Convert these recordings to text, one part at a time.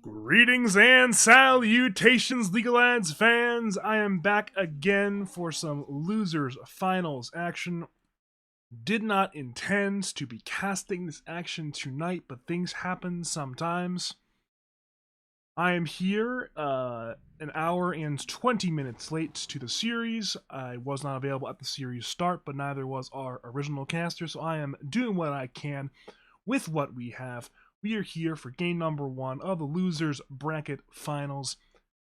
Greetings and salutations, League of Lads fans! I am back again for some Losers Finals action. Did not intend to be casting this action tonight, but things happen sometimes. I am here an hour and 20 minutes late to the series. I was not available at the series start, but neither was our original caster, so I am doing what I can with what we have. We are here for game number 1 of the Losers Bracket Finals.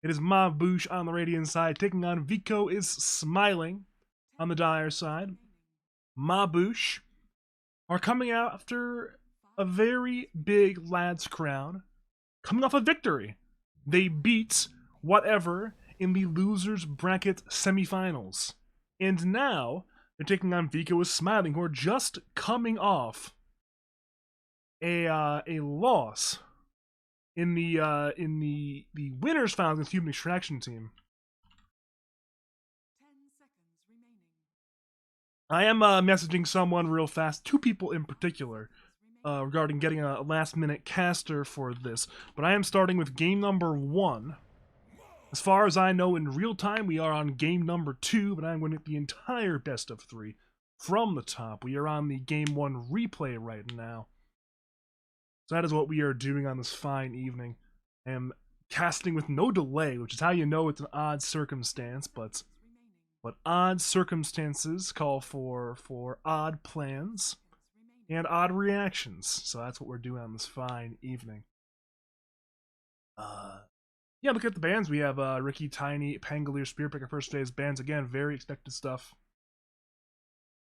It is Bouche on the Radiant side, taking on Vico is Smiling on the Dire side. Bouche are coming out after a very big Lads crown, coming off a victory. They beat whatever in the Losers Bracket semifinals. And now they're taking on Vico is Smiling, who are just coming off a loss in the winners finals against Human Extraction Team. I am messaging someone real fast, 2 people in particular, regarding getting a last-minute caster for this. But I am starting with game number 1. As far as I know, in real time, we are on game number 2, but I'm going to get the entire best of 3 from the top. We are on the game 1 replay right now. So that is what we are doing on this fine evening. I am casting with no delay, which is how you know it's an odd circumstance, but odd circumstances call for odd plans and odd reactions. So that's what we're doing on this fine evening. Yeah, look at the bands. We have Ricky, Tiny, Pangolier, Spearpicker, First Phase bands. Again, very expected stuff.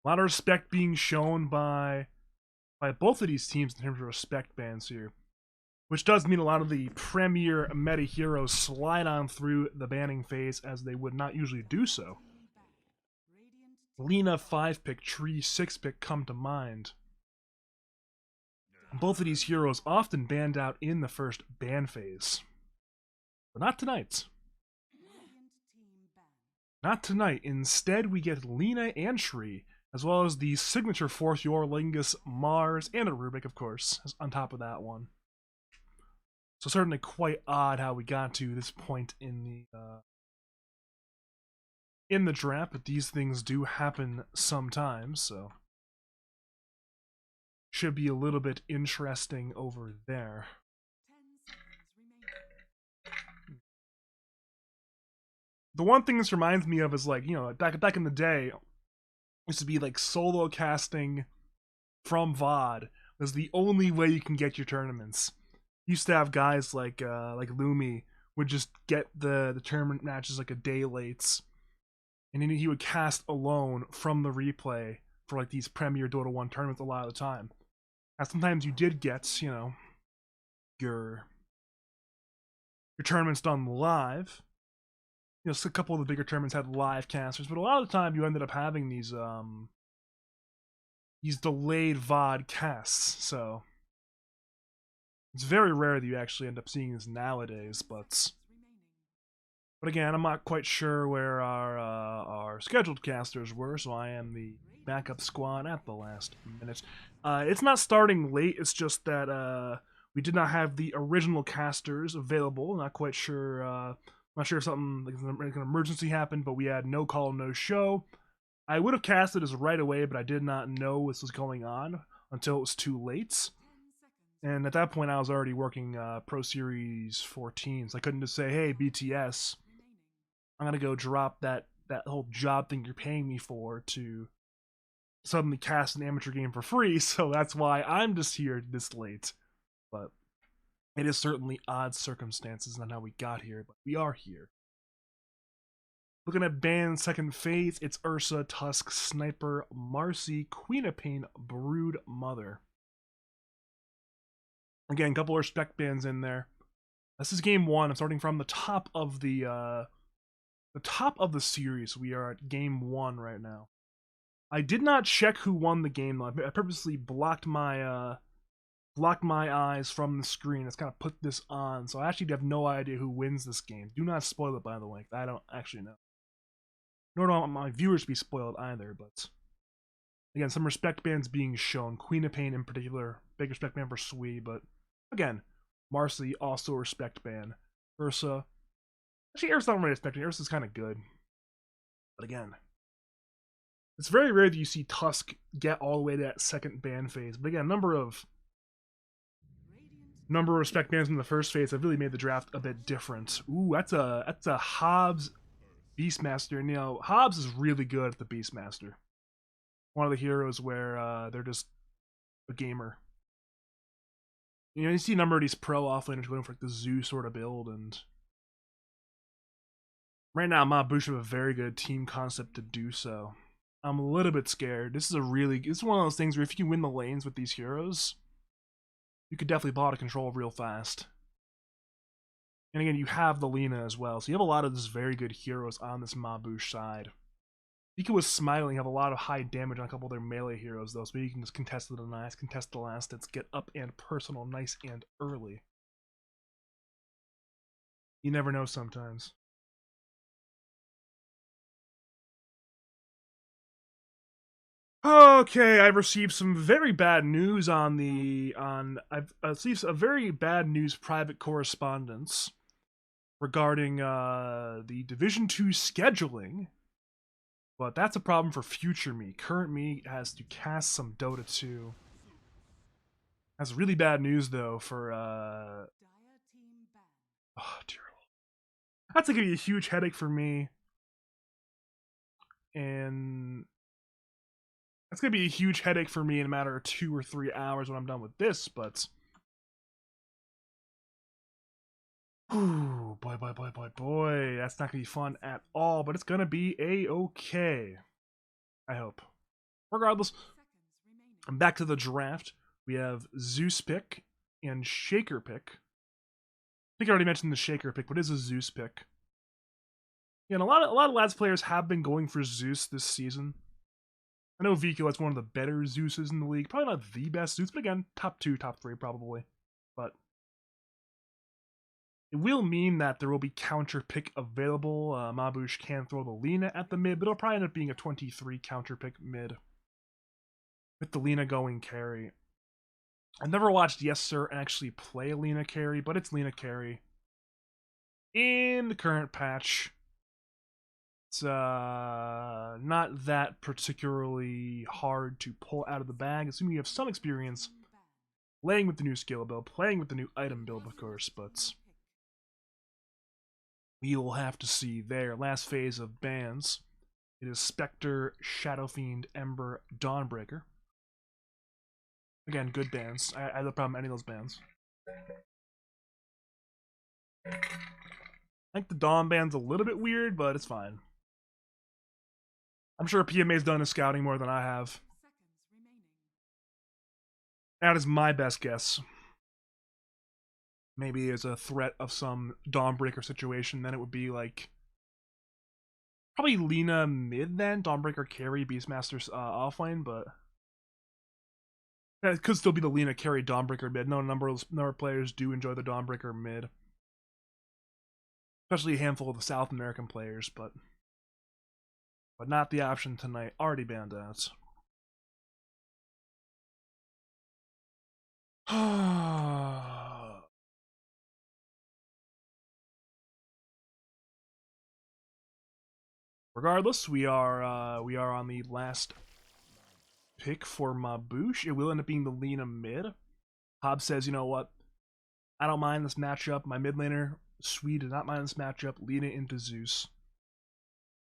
A lot of respect being shown by both of these teams in terms of respect bans here, which does mean a lot of the premier meta heroes slide on through the banning phase as they would not usually do so. Lina 5-pick, Tree 6-pick come to mind. Both of these heroes often banned out in the first ban phase. But not tonight. Not tonight. Instead, we get Lina and Tree, as well as the signature Force, Lingus, Mars, and a Rubik, of course, on top of that one. So certainly quite odd how we got to this point in the draft, but these things do happen sometimes, so should be a little bit interesting over there. The one thing this reminds me of is, like, you know, back in the day, used to be like solo casting from VOD was the only way you can get your tournaments. Used to have guys like Lumi would just get the tournament matches like a day late, and then he would cast alone from the replay for like these premier Dota 1 tournaments a lot of the time. Now sometimes you did get, you know, your tournaments done live. You know, so a couple of the bigger tournaments had live casters, but a lot of the time you ended up having these delayed VOD casts, so it's very rare that you actually end up seeing this nowadays, but again, I'm not quite sure where our scheduled casters were, so I am the backup squad at the last minute. It's not starting late, it's just that we did not have the original casters available. Not quite sure, not sure if something like an emergency happened, but we had no call, no show. I would have casted this right away, but I did not know this was going on until it was too late. And at that point, I was already working Pro Series 14, so I couldn't just say, hey, BTS, I'm going to go drop that whole job thing you're paying me for to suddenly cast an amateur game for free, so that's why I'm just here this late. But it is certainly odd circumstances on how we got here, but we are here. Looking at band second phase, it's Ursa, Tusk, Sniper, Marcy, Queen of Pain, Brood Mother. Again, a couple of respect bands in there. This is game 1. I'm starting from the top of the series. We are at game 1 right now. I did not check who won the game though. I purposely blocked my eyes from the screen. Let's kind of put this on, so I actually have no idea who wins this game. Do not spoil it, by the way. I don't actually know. Nor do I want my viewers to be spoiled either, but again, some respect bands being shown. Queen of Pain in particular, big respect band for Sui, but again, Marcy, also a respect ban. Ursa. Actually, Ursa's not really respecting. Ursa's kind of good. But again, it's very rare that you see Tusk get all the way to that second ban phase. But again, number of respect bans in the first phase have really made the draft a bit different. Ooh, that's a Hobbs Beastmaster. And, you know, Hobbs is really good at the Beastmaster. One of the heroes where they're just a gamer. You know, you see a number of these pro offlaners going for like the zoo sort of build, and right now Bouche have a very good team concept to do so. I'm a little bit scared. This is one of those things where if you win the lanes with these heroes, you could definitely ball out of control real fast. And again, you have the Lina as well, so you have a lot of these very good heroes on this Bouche side. Vico was smiling, have a lot of high damage on a couple of their melee heroes though, so maybe you can just contest the nice, contest the last hits, get up and personal nice and early. You never know sometimes. Okay, I've received some very bad news I've received a very bad news private correspondence regarding the Division 2 scheduling. But that's a problem for future me. Current me has to cast some Dota 2. That's really bad news though for oh dear Lord. That's gonna be a huge headache for me. And that's gonna be a huge headache for me in a matter of 2 or 3 hours when I'm done with this, but ooh, boy, that's not gonna be fun at all, but it's gonna be a-okay. I hope. Regardless, I'm back to the draft. We have Zeus pick and Shaker pick. I think I already mentioned the Shaker pick, but it is a Zeus pick. Yeah, and a lot of lads players have been going for Zeus this season. I know Vico is one of the better Zeuses in the league. Probably not the best Zeus, but again, top 2, top 3 probably. But it will mean that there will be counter pick available. Bouche can throw the Lina at the mid, but it'll probably end up being a 23 counter pick mid. With the Lina going carry. I've never watched Yes Sir actually play a Lina carry, but it's Lina carry. In the current patch, it's not that particularly hard to pull out of the bag, assuming you have some experience playing with the new skill build, playing with the new item build, of course, but we will have to see there. Last phase of bans. It is Spectre, Shadow Fiend, Ember, Dawnbreaker. Again, good bans. I have no problem with any of those bans. I think the Dawn ban's a little bit weird, but it's fine. I'm sure PMA's done his scouting more than I have. That is my best guess. Maybe as a threat of some Dawnbreaker situation, then it would be like probably Lina mid then, Dawnbreaker carry, Beastmaster's offlane, but it could still be the Lina carry Dawnbreaker mid. No number of players do enjoy the Dawnbreaker mid. Especially a handful of the South American players, but not the option tonight. Already banned out. Regardless, we are on the last pick for Bouche. It will end up being the Lina mid. Hobbs says, you know what? I don't mind this matchup. My mid laner, Swede, does not mind this matchup. Lina into Zeus.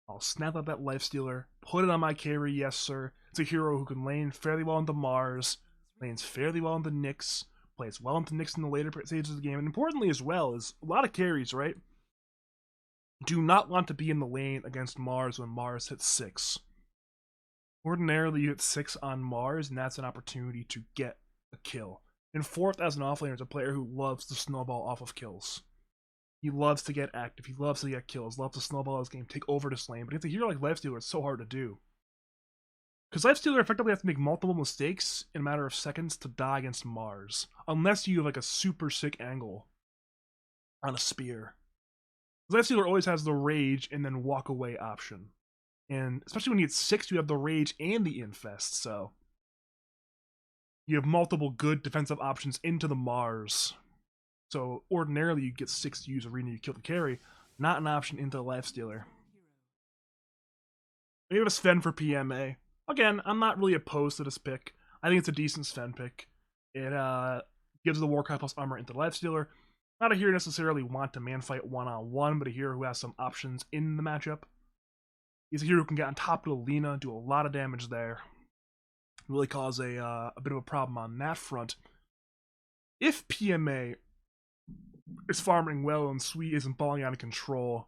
I'll snap up that Lifestealer, put it on my carry, yes sir. It's a hero who can lane fairly well into Mars, lanes fairly well into Nyx, plays well into Nyx in the later stages of the game, and importantly as well is a lot of carries, right? Do not want to be in the lane against Mars when Mars hits 6. Ordinarily you hit 6 on Mars, and that's an opportunity to get a kill. And 4th as an offlaner is a player who loves to snowball off of kills. He loves to get active. He loves to get kills. Loves to snowball his game, take over this lane. But against a hero like Lifestealer, it's so hard to do. Because Lifestealer effectively has to make multiple mistakes in a matter of seconds to die against Mars. Unless you have like a super sick angle on a spear. Lifestealer always has the rage and then walk away option. And especially when you get 6, you have the rage and the infest. So you have multiple good defensive options into the Mars. So ordinarily you get 6 to use Arena, you kill the carry. Not an option into the Lifestealer. We have a Sven for PMA. Again, I'm not really opposed to this pick. I think it's a decent Sven pick. It gives the Warcry plus armor into the Lifestealer. Not a hero necessarily want to man fight one-on-one, but a hero who has some options in the matchup. He's a hero who can get on top of the Lina, do a lot of damage there. Really cause a bit of a problem on that front. If PMA is farming well and Sweet isn't balling out of control,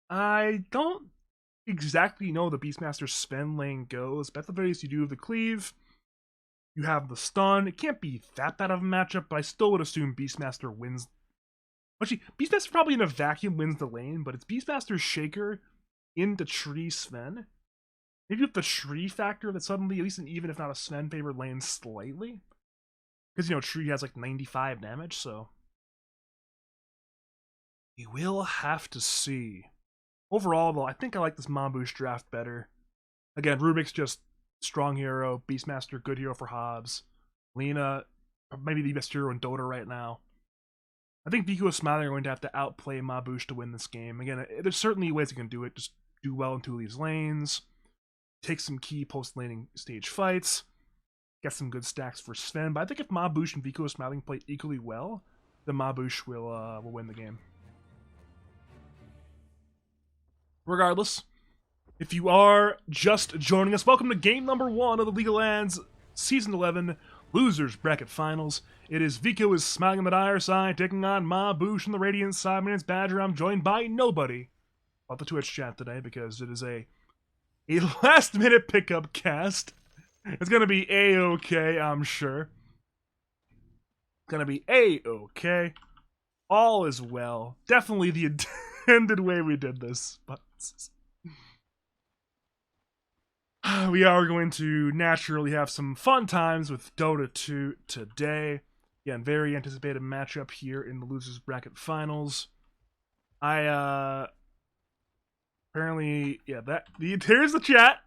I don't exactly know the Beastmaster Sven lane goes, but at the very least you do have the cleave, you have the stun. It can't be that bad of a matchup, but I still would assume Beastmaster wins. Actually, Beastmaster probably in a vacuum wins the lane, but it's Beastmaster Shaker into Tree Sven. Maybe with the Tree factor that suddenly, at least even if not a Sven favored lane slightly. Because, you know, Tree has like 95 damage, so. We will have to see. Overall, though, I think I like this Bouche draft better. Again, Rubik's just strong hero, Beastmaster, good hero for Hobbs. Lina, maybe the best hero in Dota right now. I think Vico and Smiling are going to have to outplay Bouche to win this game. Again, there's certainly ways you can do it. Just do well in 2 of these lanes. Take some key post-laning stage fights. Get some good stacks for Sven. But I think if Bouche and Vico and Smiling play equally well, then Bouche will win the game. Regardless, if you are just joining us, welcome to game number 1 of the League of Legends Season 11 Losers Bracket Finals. It is Vico is Smiling on the dire side, taking on Bouche on the Radiant side. My name's Badger. I'm joined by nobody on the Twitch chat today because it is a last-minute pickup cast. It's going to be A-okay, I'm sure. It's going to be A-okay. All is well. Definitely the intended way we did this, but we are going to naturally have some fun times with Dota 2 today. Again, very anticipated matchup here in the Losers Bracket Finals. Apparently, yeah, there's the chat.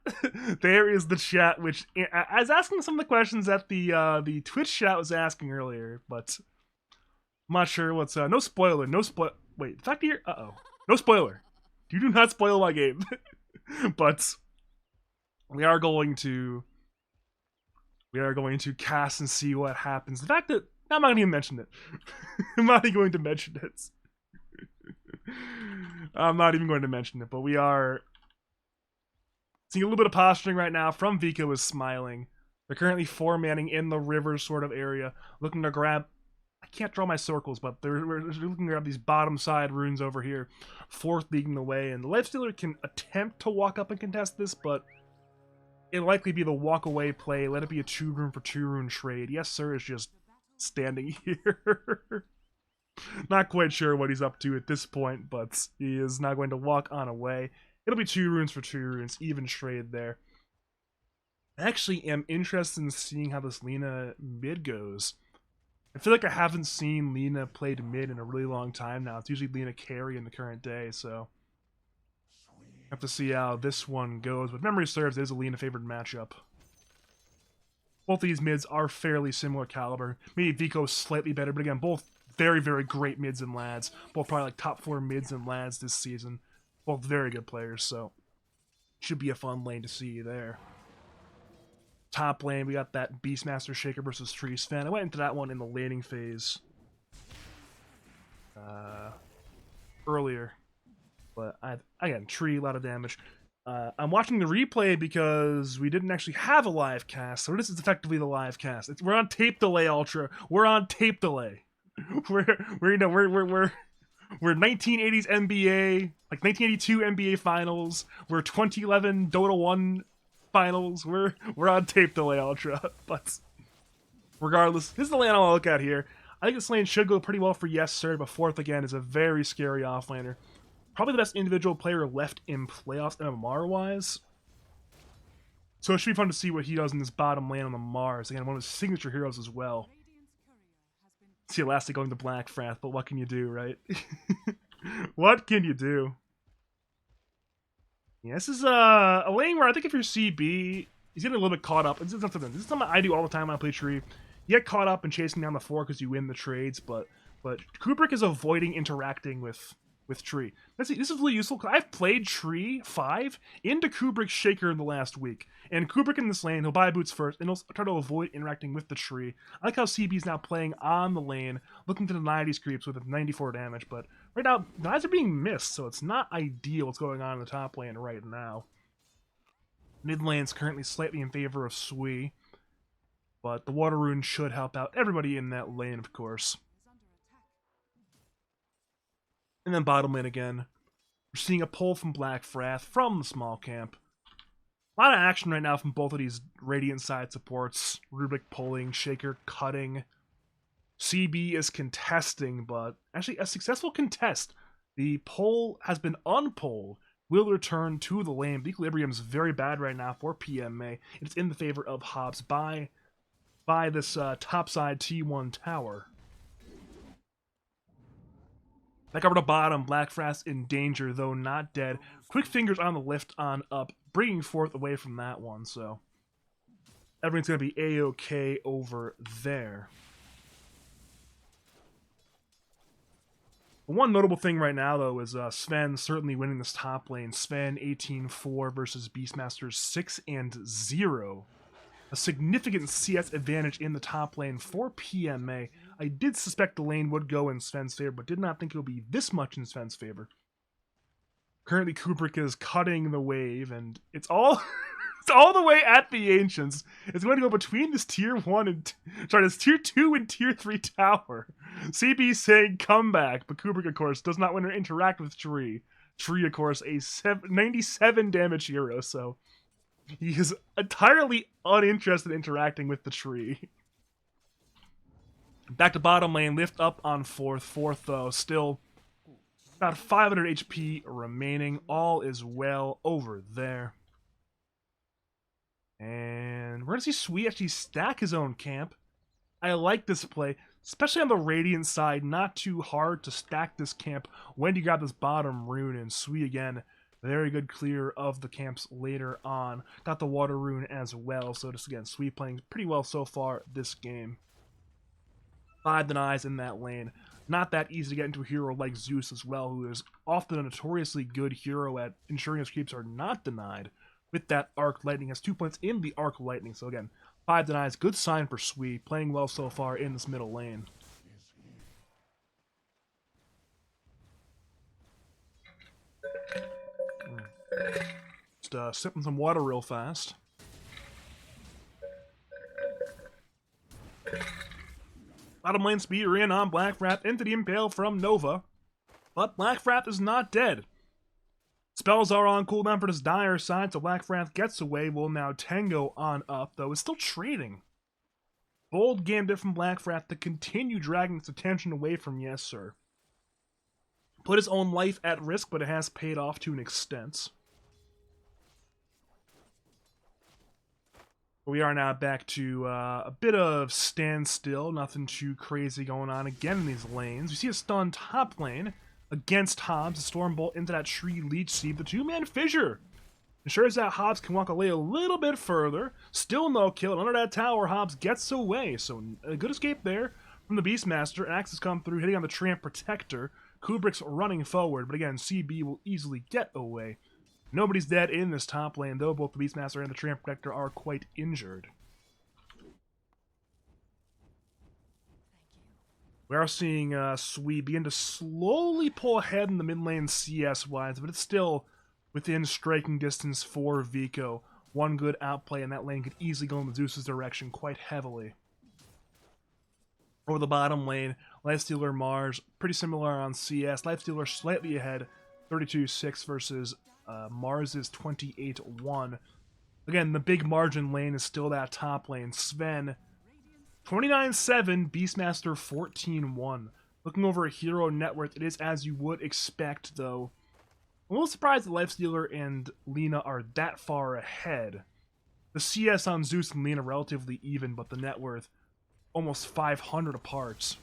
There is the chat, which I was asking some of the questions that the Twitch chat was asking earlier, but I'm not sure what's no spoiler, wait, the fact here, no spoiler. You do not spoil my game. But we are going to cast and see what happens. The fact that I'm not going to even mention it. I'm not even going to mention it. I'm not even going to mention it, but we are seeing a little bit of posturing right now from Vico is Smiling. They're currently 4-manning in the river sort of area, looking to grab. I can't draw my circles, but we're looking to grab these bottom side runes over here. 4th leading the way, and the Lifestealer can attempt to walk up and contest this, but it'll likely be the walk away play. Let it be a 2-rune for 2-rune trade. Yes, sir is just standing here. Not quite sure what he's up to at this point, but he is not going to walk on away. It'll be 2 runes for 2 runes, even trade there. I actually am interested in seeing how this Lina mid goes. I feel like I haven't seen Lina played mid in a really long time now. It's usually Lina carry in the current day, so I have to see how this one goes. But if memory serves, it is a Lina favored matchup. Both of these mids are fairly similar caliber. Maybe Vico's slightly better, but again, both very, very great mids and lads. Both probably like top 4 mids and lads this season. Both very good players, so should be a fun lane to see there. Top lane, we got that Beastmaster Shaker versus Tree Sven. I went into that one in the laning phase earlier, but again, Tree, a lot of damage. I'm watching the replay because we didn't actually have a live cast, so this is effectively the live cast. We're on tape delay, Ultra. We're on tape delay. We're 1980s NBA, like 1982 NBA Finals. We're 2011 Dota 1 Finals. We're on tape delay, Ultra. But regardless, this is the lane I'll look at here. I think this lane should go pretty well for Yes Sir, but 4th again is a very scary offlaner. Probably the best individual player left in playoffs MMR-wise. So it should be fun to see what he does in this bottom lane on the Mars. Again, one of his signature heroes as well. See Elastic going to Black Frath, but what can you do, right? What can you do? Yeah, this is a lane where I think if you're CB, he's getting a little bit caught up. This is something I do all the time when I play Tree. You get caught up in chasing down the 4 because you win the trades, but but Kubrick is avoiding interacting with Tree. This is really useful because I've played Tree 5 into Kubrick's Shaker in the last week. And Kubrick in this lane, he'll buy boots first, and he'll try to avoid interacting with the tree. I like how CB's now playing on the lane, looking to deny these creeps with 94 damage, but right now, guys are being missed, so it's not ideal what's going on in the top lane right now. Mid lane's currently slightly in favor of Sui, but the Water Rune should help out everybody in that lane, of course. And then bottom lane again. We're seeing a pull from Black Frath from the small camp. A lot of action right now from both of these Radiant side supports. Rubik pulling, Shaker cutting. CB is contesting, but actually a successful contest. The pull has been unpulled. Will return to the lane. The equilibrium is very bad right now for PMA. It's in the favor of Hobbs by this topside T1 tower. Back over to bottom, Black Frath in danger, though not dead. Quick fingers on the lift on up, bringing forth away from that one, so everything's going to be A-okay over there. One notable thing right now, though, is Sven certainly winning this top lane. Sven 18-4 versus Beastmasters 6-0. A significant CS advantage in the top lane for PMA. I did suspect the lane would go in Sven's favor, but did not think it would be this much in Sven's favor. Currently, Kubrick is cutting the wave, and it's all it's all the way at the Ancients. It's going to go between this tier 1 and this tier 2 and tier 3 tower. CB saying come back, but Kubrick, of course, does not want to interact with Tree. Tree, of course, a 97 damage hero, so he is entirely uninterested in interacting with the tree. Back to bottom lane, lift up on fourth. Fourth, though, still about 500 HP remaining. All is well over there. And we're going to see Sui actually stack his own camp. I like this play, especially on the Radiant side. Not too hard to stack this camp when you got this bottom rune. And Sui, again, very good clear of the camps later on. Got the Water Rune as well. So just again, Sui playing pretty well so far this game. 5 denies in that lane. Not that easy to get into a hero like Zeus as well, who is often a notoriously good hero at ensuring his creeps are not denied. With that Arc Lightning, has 2 points in the Arc Lightning. So again, 5 denies, good sign for Sui, playing well so far in this middle lane. Just sipping some water real fast. Bottom lane speeder in on Black Frath into the Impale from Nova. But Black Frath is not dead. Spells are on cooldown for this dire side, so Black Frath gets away. Will now Tango on up, though is still trading. Bold gambit from Black Frath to continue dragging its attention away from Yes Sir. Put his own life at risk, but it has paid off to an extent. We are now back to a bit of standstill, nothing too crazy going on again in these lanes. We see a stun top lane against Hobbs, a Stormbolt into that Tree Leech Seed, the two-man fissure. Ensures that Hobbs can walk away a little bit further, still no kill, and under that tower Hobbs gets away, so a good escape there from the Beastmaster. Axes come through, hitting on the Tramp Protector. Kubrick's running forward, but again, CB will easily get away. Nobody's dead in this top lane, though both the Beastmaster and the Tramp Protector are quite injured. We are seeing Sui begin to slowly pull ahead in the mid lane CS-wise, but it's still within striking distance for Vico. One good outplay, and that lane could easily go in Zeus's direction quite heavily. Over the bottom lane, Lifestealer Mars, pretty similar on CS. Lifestealer slightly ahead, 32-6 versus Mars's 28-1. Again, the big margin lane is still that top lane. Sven, 29-7, Beastmaster 14-1. Looking over a hero net worth, it is as you would expect, though. I'm a little surprised that Lifestealer and Lina are that far ahead. The CS on Zeus and Lina relatively even, but the net worth almost 500 apart.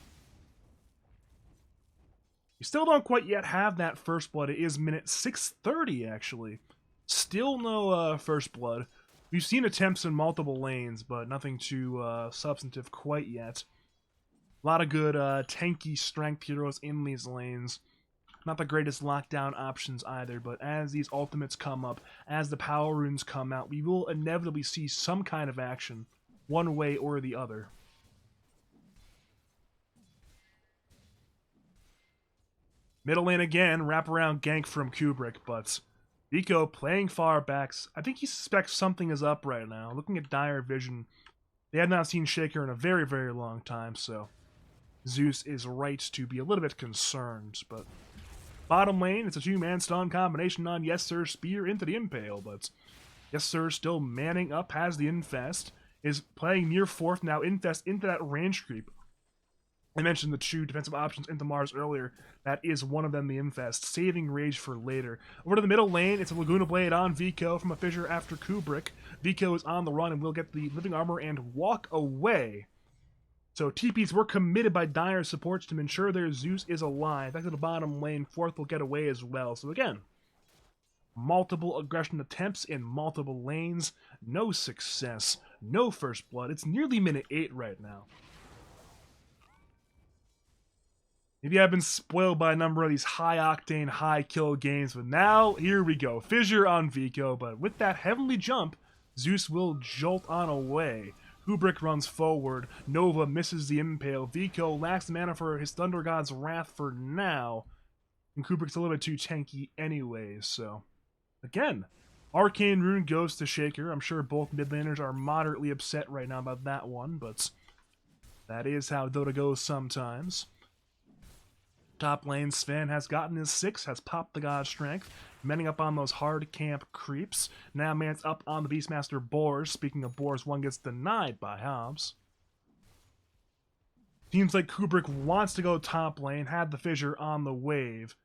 We still don't quite yet have that first blood. It is minute 630, actually. Still no first blood. We've seen attempts in multiple lanes, but nothing too substantive quite yet. A lot of good tanky strength heroes in these lanes. Not the greatest lockdown options either, but as these ultimates come up, as the power runes come out, we will inevitably see some kind of action, one way or the other. Middle lane again, wraparound gank from Kubrick, but Vico playing far backs. I think he suspects something is up right now. Looking at Dire Vision, they have not seen Shaker in a very, very long time, so Zeus is right to be a little bit concerned. But bottom lane, it's a two-man stun combination on Yes Sir Spear into the Impale, but Yes Sir still manning up, has the Infest, is playing near fourth now, Infest into that range creep. I mentioned the two defensive options into Mars earlier. That is one of them, the Infest. Saving Rage for later. Over to the middle lane, it's a Laguna Blade on Vico from a fissure after Kubrick. Vico is on the run and will get the Living Armor and walk away. So TPs were committed by Dire supports to ensure their Zeus is alive. Back to the bottom lane, fourth will get away as well. So again, multiple aggression attempts in multiple lanes. No success. No first blood. It's nearly minute 8 right now. Maybe I've been spoiled by a number of these high-octane, high-kill games, but now, here we go. Fissure on Vico, but with that heavenly jump, Zeus will jolt on away. Kubrick runs forward, Nova misses the Impale, Vico lacks the mana for his Thunder God's Wrath for now, and Kubrick's a little bit too tanky anyways, so... Again, Arcane Rune goes to Shaker. I'm sure both mid laners are moderately upset right now about that one, but that is how Dota goes sometimes. Top lane, Sven has gotten his 6, has popped the God Strength, manning up on those hard camp creeps. Now man's up on the Beastmaster Boars. Speaking of Boars, one gets denied by Hobbs. Seems like Kubrick wants to go top lane, had the fissure on the wave.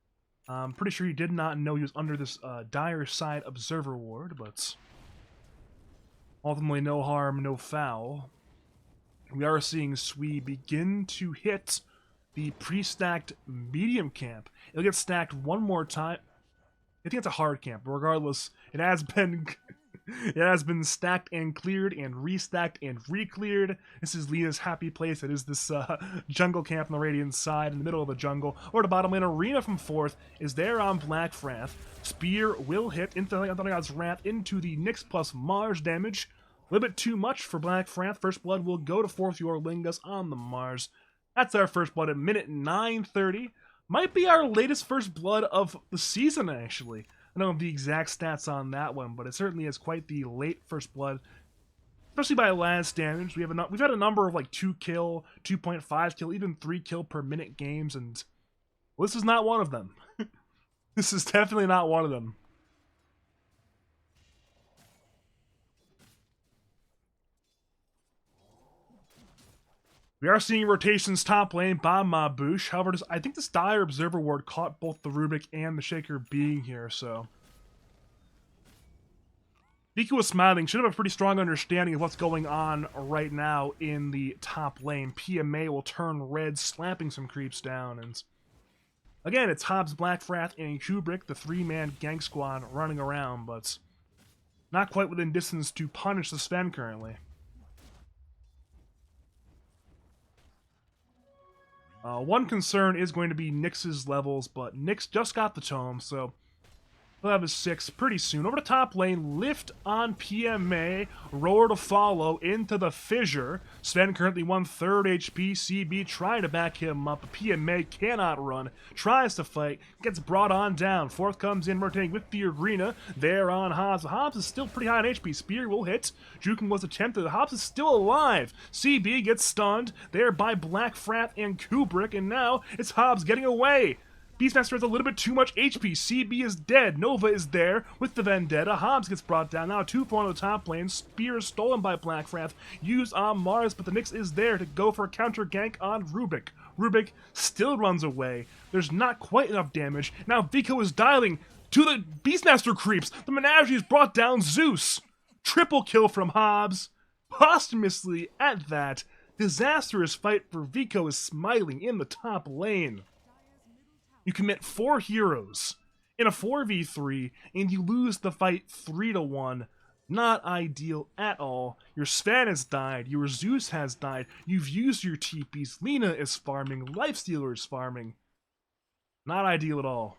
I'm pretty sure he did not know he was under this Dire Side Observer Ward, but ultimately no harm, no foul. We are seeing Sui begin to hit the pre-stacked medium camp. It'll get stacked one more time. I think it's a hard camp, but regardless, it has been stacked and cleared and restacked and re-cleared. This is Lena's happy place. It is this jungle camp on the Radiant side in the middle of the jungle. Or the bottom lane, Arena from fourth is there on Black Wrath. Spear will hit into the Thunder God's Wrath into the Nyx plus Mars damage. A little bit too much for Black Wrath. First blood will go to fourth Yorlingas on the Mars. That's our first blood at minute 9:30. Might be our latest first blood of the season, actually. I don't know the exact stats on that one, but it certainly is quite the late first blood, especially by last damage. We've had a number of like 2 kill, 2.5 kill, even 3 kill per minute games, and well, this is not one of them. This is definitely not one of them. We are seeing rotations top lane by Bouche. However, I think this Dire Observer Ward caught both the Rubik and the Shaker being here, so... Vico was smiling. Should have a pretty strong understanding of what's going on right now in the top lane. PMA will turn red, slapping some creeps down, and... Again, it's Hobbs, Black Wrath, and Kubrick, the 3-man gang squad, running around, but... not quite within distance to punish the Sven currently. One concern is going to be Nyx's levels, but Nyx just got the tome, so he'll have his 6 pretty soon. Over to top lane, Lift on PMA, Roar to follow into the fissure. Sven currently 1/3 HP, CB trying to back him up. PMA cannot run, tries to fight, gets brought on down. Fourth comes in, rotating with the Arena. There on Hobbs. Hobbs is still pretty high on HP. Spear will hit. Jukin was attempted. Hobbs is still alive. CB gets stunned there by Black Wrath and Kubrick, and now it's Hobbs getting away. Beastmaster has a little bit too much HP. CB is dead. Nova is there with the Vendetta. Hobbs gets brought down. Now 2-4 on the top lane. Spear is stolen by Black Wrath. Used on Mars, but the Nyx is there to go for a counter gank on Rubik. Rubik still runs away. There's not quite enough damage. Now Vico is dialing to the Beastmaster creeps. The Menagerie has brought down Zeus. Triple kill from Hobbs. Posthumously at that, disastrous fight for Vico is smiling in the top lane. You commit 4 heroes in a 4v3, and you lose the fight 3-1. Not ideal at all. Your Sven has died, your Zeus has died, you've used your TPs, Lina is farming, Lifestealer is farming. Not ideal at all.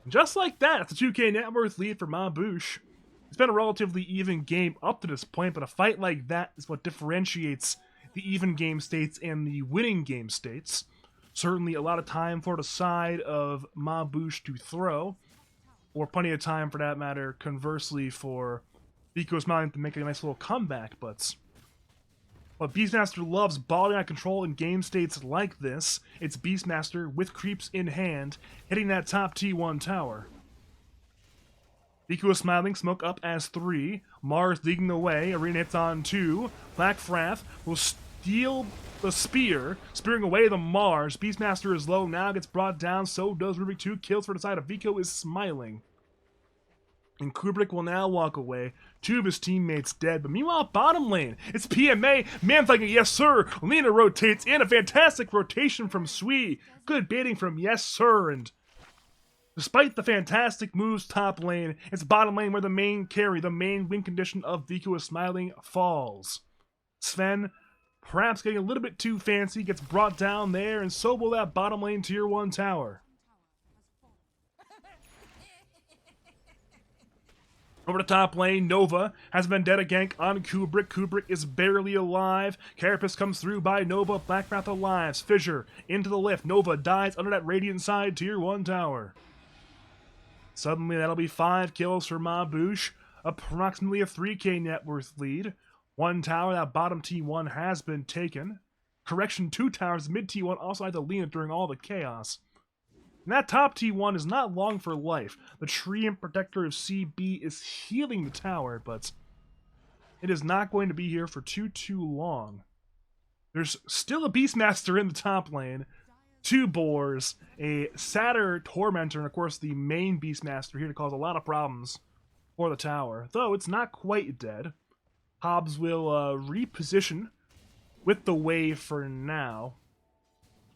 Just like that, it's a 2k net worth lead for Bouche. It's been a relatively even game up to this point, but a fight like that is what differentiates the even game states and the winning game states. Certainly a lot of time for the side of Bouche to throw, or plenty of time for that matter, conversely, for Vico Smiling to make a nice little comeback, but Beastmaster loves balling out of control in game states like this. It's Beastmaster with creeps in hand, hitting that top T1 tower. Vico is smiling, smoke up as 3. Mars leading the way, Arena hits on 2. Black Frath will steal the spear, spearing away the Mars. Beastmaster is low, now gets brought down, so does Rubik. 2 kills for the side of Vico is smiling. And Kubrick will now walk away. 2 of his teammates dead, but meanwhile, bottom lane, it's PMA. Man's like, yes sir. Lina rotates in, a fantastic rotation from Sui. Good baiting from yes sir, and despite the fantastic moves top lane, it's bottom lane where the main carry, the main win condition of Vico is smiling, falls. Sven, perhaps getting a little bit too fancy, gets brought down there, and so will that bottom lane tier 1 tower. Over the top lane, Nova has Vendetta gank on Kubrick. Kubrick is barely alive. Carapace comes through by Nova. Blackwrath alive. Fissure into the lift. Nova dies under that Radiant side tier 1 tower. Suddenly that'll be 5 kills for Bouche. Approximately a 3k net worth lead. 1 tower, that bottom T1 has been taken. Correction, 2 towers, mid T1 also had to lean it during all the chaos. And that top T1 is not long for life. The Treant Protector of CB is healing the tower, but it is not going to be here for too long. There's still a Beastmaster in the top lane, 2 boars, a Satyr Tormentor, and of course the main Beastmaster here to cause a lot of problems for the tower. Though it's not quite dead. Hobbs will reposition with the wave for now.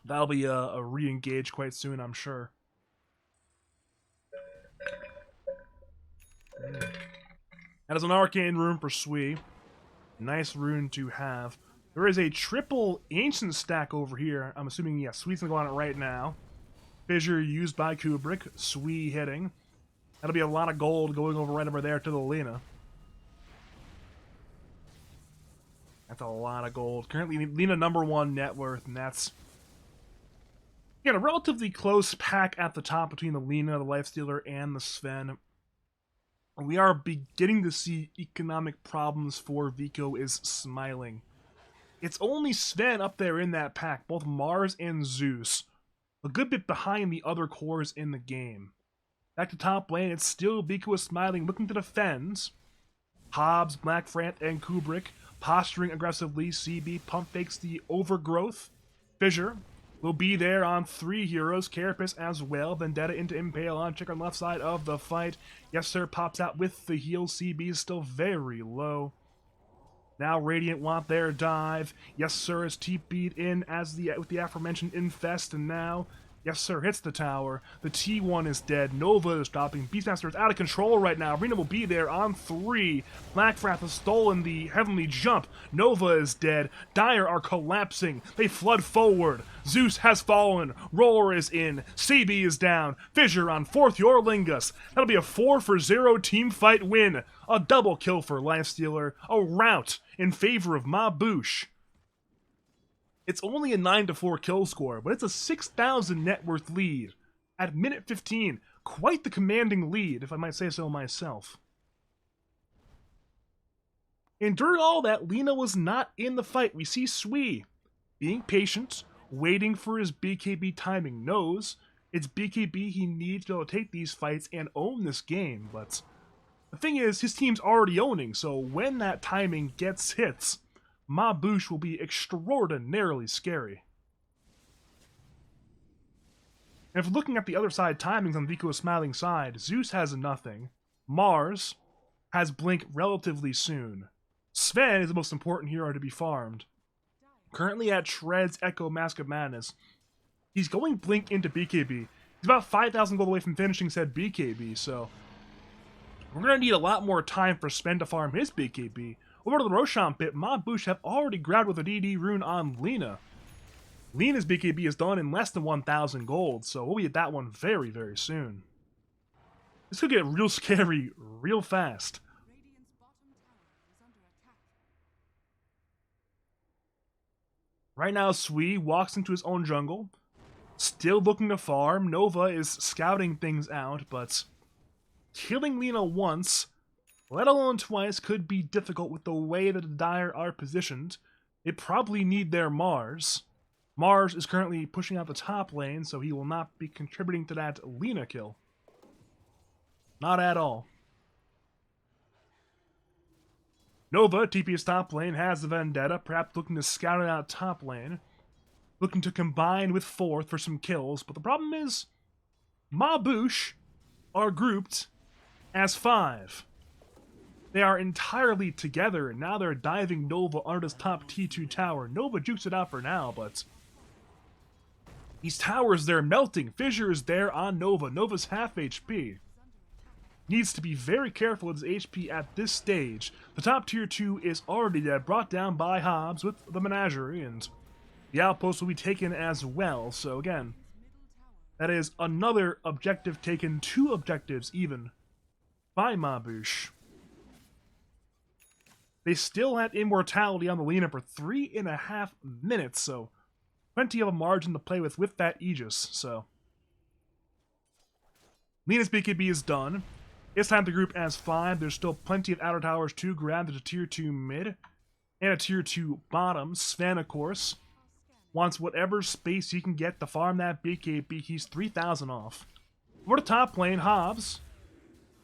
That'll be a re-engage quite soon, I'm sure. That is an arcane rune for Sui. Nice rune to have. There is a triple ancient stack over here. I'm assuming, yeah, Sui's gonna go on it right now. Fissure used by Kubrick. Sui hitting. That'll be a lot of gold going over right over there to the Lina. That's a lot of gold. Currently, Lina #1 net worth, and that's a relatively close pack at the top between the Lina, the Lifestealer, and the Sven. We are beginning to see economic problems for Vico is smiling. It's only Sven up there in that pack, both Mars and Zeus. A good bit behind the other cores in the game. Back to top lane, it's still Vico is smiling, looking to defend. Hobbs, Black Frath, and Kubrick posturing aggressively. CB pump fakes the overgrowth. Fissure will be there on 3 heroes. Carapace as well. Vendetta into Impale on Chick on left side of the fight. Yes sir pops out with the heal. CB is still very low. Now Radiant want their dive. Yes sir is TP'd in as with the aforementioned Infest, and now yes sir hits the tower. The T1 is dead. Nova is dropping. Beastmaster is out of control right now. Arena will be there on 3. Blackwrath has stolen the heavenly jump. Nova is dead. Dire are collapsing. They flood forward. Zeus has fallen. Roller is in. CB is down. Fissure on 4th Yorlingus. That'll be a 4-for-0 team fight win. A double kill for Lifestealer. A rout in favor of Bouche. It's only a 9-4 kill score, but it's a 6,000 net worth lead. At minute 15, quite the commanding lead, if I might say so myself. And during all that, Lina was not in the fight. We see Sui being patient, waiting for his BKB timing. Knows it's BKB he needs to be able to take these fights and own this game, but the thing is, his team's already owning, so when that timing gets hits, Bouche will be extraordinarily scary. And if looking at the other side timings on Vico's smiling side, Zeus has nothing. Mars has Blink relatively soon. Sven is the most important hero to be farmed. Currently at Shred's Echo Mask of Madness. He's going Blink into BKB. He's about 5,000 gold away from finishing said BKB, so we're going to need a lot more time for Sven to farm his BKB. Over to the Roshan pit, Bouche have already grabbed with a DD rune on Lina. Lina's BKB is done in less than 1,000 gold, so we'll be at that one very, very soon. This could get real scary real fast. Right now, Sui walks into his own jungle, still looking to farm. Nova is scouting things out, but killing Lina once, let alone twice, could be difficult with the way that the Dire are positioned. They probably need their Mars. Mars is currently pushing out the top lane, so he will not be contributing to that Lina kill. Not at all. Nova, TP's top lane, has the Vendetta, perhaps looking to scout it out top lane. Looking to combine with Fourth for some kills, but the problem is, Bouche are grouped as 5. They are entirely together, and now they're diving Nova under his top T2 tower. Nova jukes it out for now, but these towers, they're melting. Fissure is there on Nova. Nova's half HP. Needs to be very careful with his HP at this stage. The top tier 2 is already dead, brought down by Hobbs with the Menagerie, and the outpost will be taken as well. So again, that is another objective taken, 2 objectives even, by Bouche. They still had immortality on the Lina for 3.5 minutes, so plenty of a margin to play with that Aegis, so. Lina's BKB is done. It's time to group as 5. There's still plenty of outer towers to grab. There's a tier 2 mid and a tier 2 bottom. Sven, of course, wants whatever space he can get to farm that BKB. He's 3,000 off. Over the top lane, Hobbs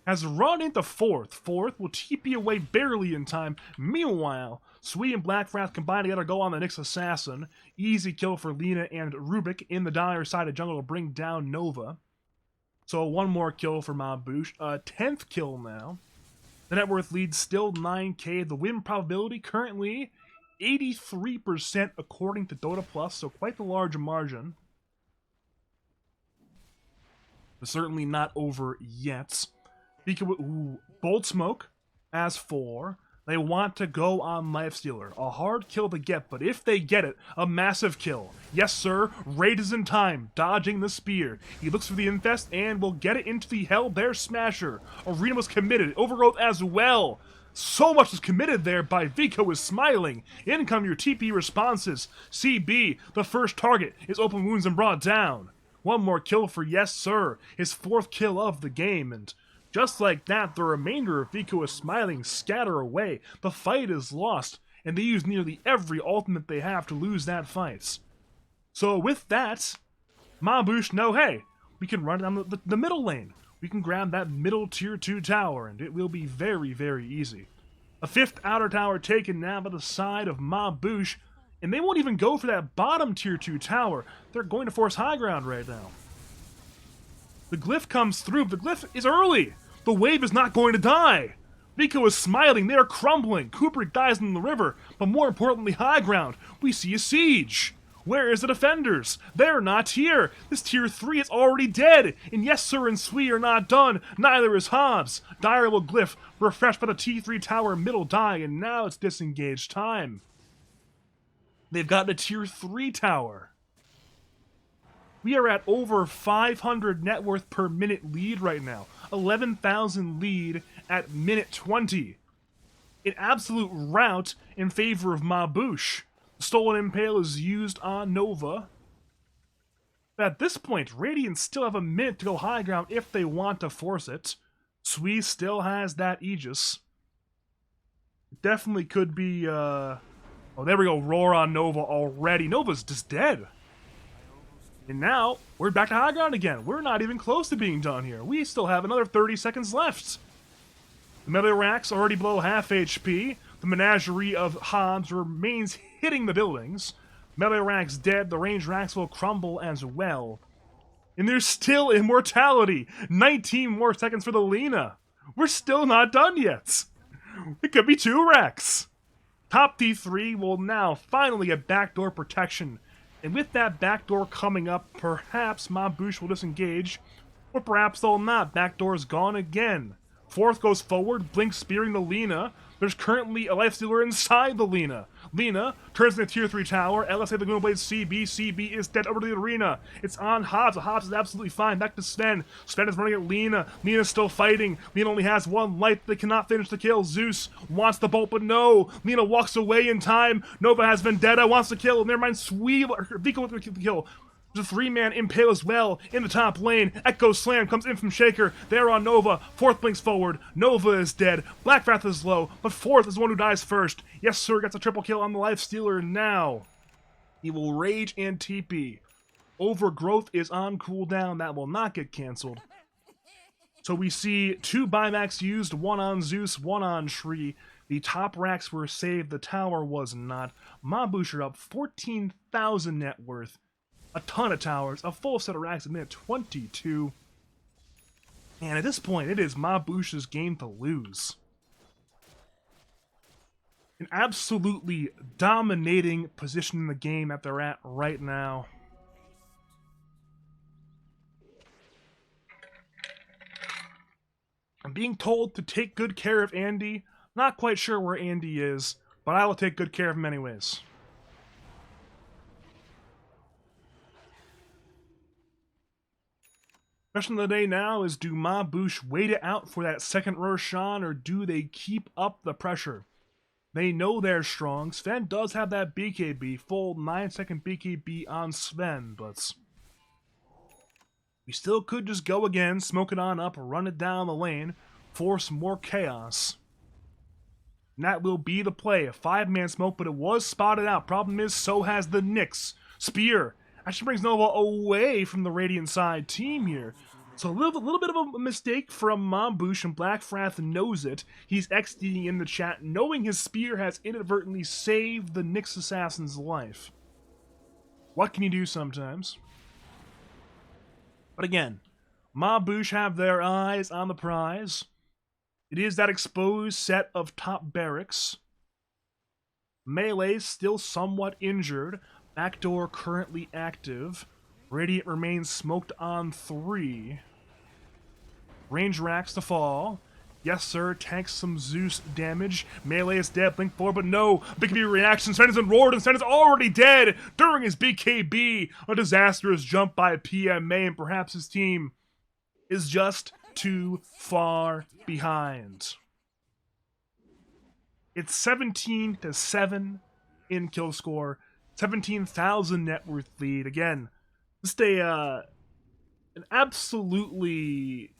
has run into Fourth. Fourth will TP away barely in time. Meanwhile, Sui and Blackfrath combine together, go on the Nyx Assassin. Easy kill for Lina and Rubik in the Dire side of jungle to bring down Nova. So one more kill for Bouche. 10th kill now. The net worth lead still 9k. The win probability currently 83% according to Dota Plus, so quite the large margin. But certainly not over yet. Vico, Bolt Smoke as 4. They want to go on Lifestealer. A hard kill to get, but if they get it, a massive kill. Yes, sir. Raid is in time, dodging the spear. He looks for the Infest and will get it into the Hellbear Smasher. Arena was committed. Overgrowth as well. So much was committed there by Vico is smiling. In come your TP responses. CB, the first target, is open wounds and brought down. One more kill for yes, sir. His 4th kill of the game, and just like that, the remainder of Vico is smiling scatter away. The fight is lost, and they use nearly every ultimate they have to lose that fight. So with that, Bouche know, hey, we can run down the middle lane. We can grab that middle tier 2 tower, and it will be very, very easy. A 5th outer tower taken now by the side of Bouche, and they won't even go for that bottom tier 2 tower. They're going to force high ground right now. The glyph comes through, but the glyph is early. The wave is not going to die. Vico is smiling. They are crumbling. Kubrick dies in the river. But more importantly, high ground. We see a siege. Where is the defenders? They're not here. This tier 3 is already dead. And yes, sir, and Sui are not done. Neither is Hobbs. Dire will glyph, refreshed by the T3 tower middle die, and now it's disengaged time. They've got a tier 3 tower. We are at over 500 net worth per minute lead right now. 11,000 lead at minute 20. An absolute rout in favor of Bouche. The Stolen Impale is used on Nova. But at this point, Radiant still have a minute to go high ground if they want to force it. Sui still has that Aegis. It definitely could be, oh, there we go, Roar on Nova already. Nova's just dead. And now, we're back to high ground again. We're not even close to being done here. We still have another 30 seconds left. The melee racks already below half HP. The Menagerie of Hobbs remains hitting the buildings. Melee racks dead. The range racks will crumble as well. And there's still immortality. 19 more seconds for the Lina. We're still not done yet. It could be 2 racks. Top T3 will now finally get backdoor protection And with that backdoor coming up, perhaps Bouche will disengage, or perhaps they'll not. Backdoor's gone again. Fourth goes forward, Blink spearing the Lina. There's currently a Lifestealer inside the Lina. Lina turns into Tier 3 tower. LSA the Moonblade CB. CB is dead over to the arena. It's on Hobbs. Hobbs is absolutely fine. Back to Sven. Sven is running at Lina. Lina's still fighting. Lina only has one life. They cannot finish the kill. Zeus wants the bolt, but no. Lina walks away in time. Nova has Vendetta. Wants to kill. Never mind. Vico with the kill. There's a 3-man impale as well in the top lane. Echo Slam comes in from Shaker. They're on Nova. Fourth blinks forward. Nova is dead. Blackfrath is low, but Fourth is the one who dies first. Yes, sir, gets a triple kill on the Lifestealer now. He will rage and TP. Overgrowth is on cooldown. That will not get cancelled. So we see 2 buybacks used, one on Zeus, one on Shri. The top racks were saved. The tower was not. Bouche are up 14,000 net worth. A ton of towers, a full set of racks at minute 22. And at this point, it is Bouche's game to lose. An absolutely dominating position in the game that they're at right now. I'm being told to take good care of Andy. Not quite sure where Andy is, but I will take good care of him anyways. Question of the day now is, do Bouche wait it out for that second Roshan, or do they keep up the pressure? They know they're strong. Sven does have that BKB, full 9-second BKB on Sven, but we still could just go again, smoke it on up, run it down the lane, force more chaos. And that will be the play. A 5-man smoke, but it was spotted out. Problem is, so has the Nyx. Spear actually brings Nova away from the Radiant side team here. So a little bit of a mistake from Bouche, and Blackfrath knows it. He's XDing in the chat, knowing his spear has inadvertently saved the Nyx assassin's life. What can you do sometimes? But again, Bouche have their eyes on the prize. It is that exposed set of top barracks. Melee still somewhat injured. Backdoor currently active. Radiant remains smoked on 3. Range racks to fall. Yes, sir. Tanks some Zeus damage. Melee is dead. Blink forward, but no. BKB reaction. Sven is enrolled, and Sven is already dead during his BKB. A disastrous jump by PMA, and perhaps his team is just too far behind. It's 17-7 in kill score. 17,000 net worth lead. Again, just an absolutely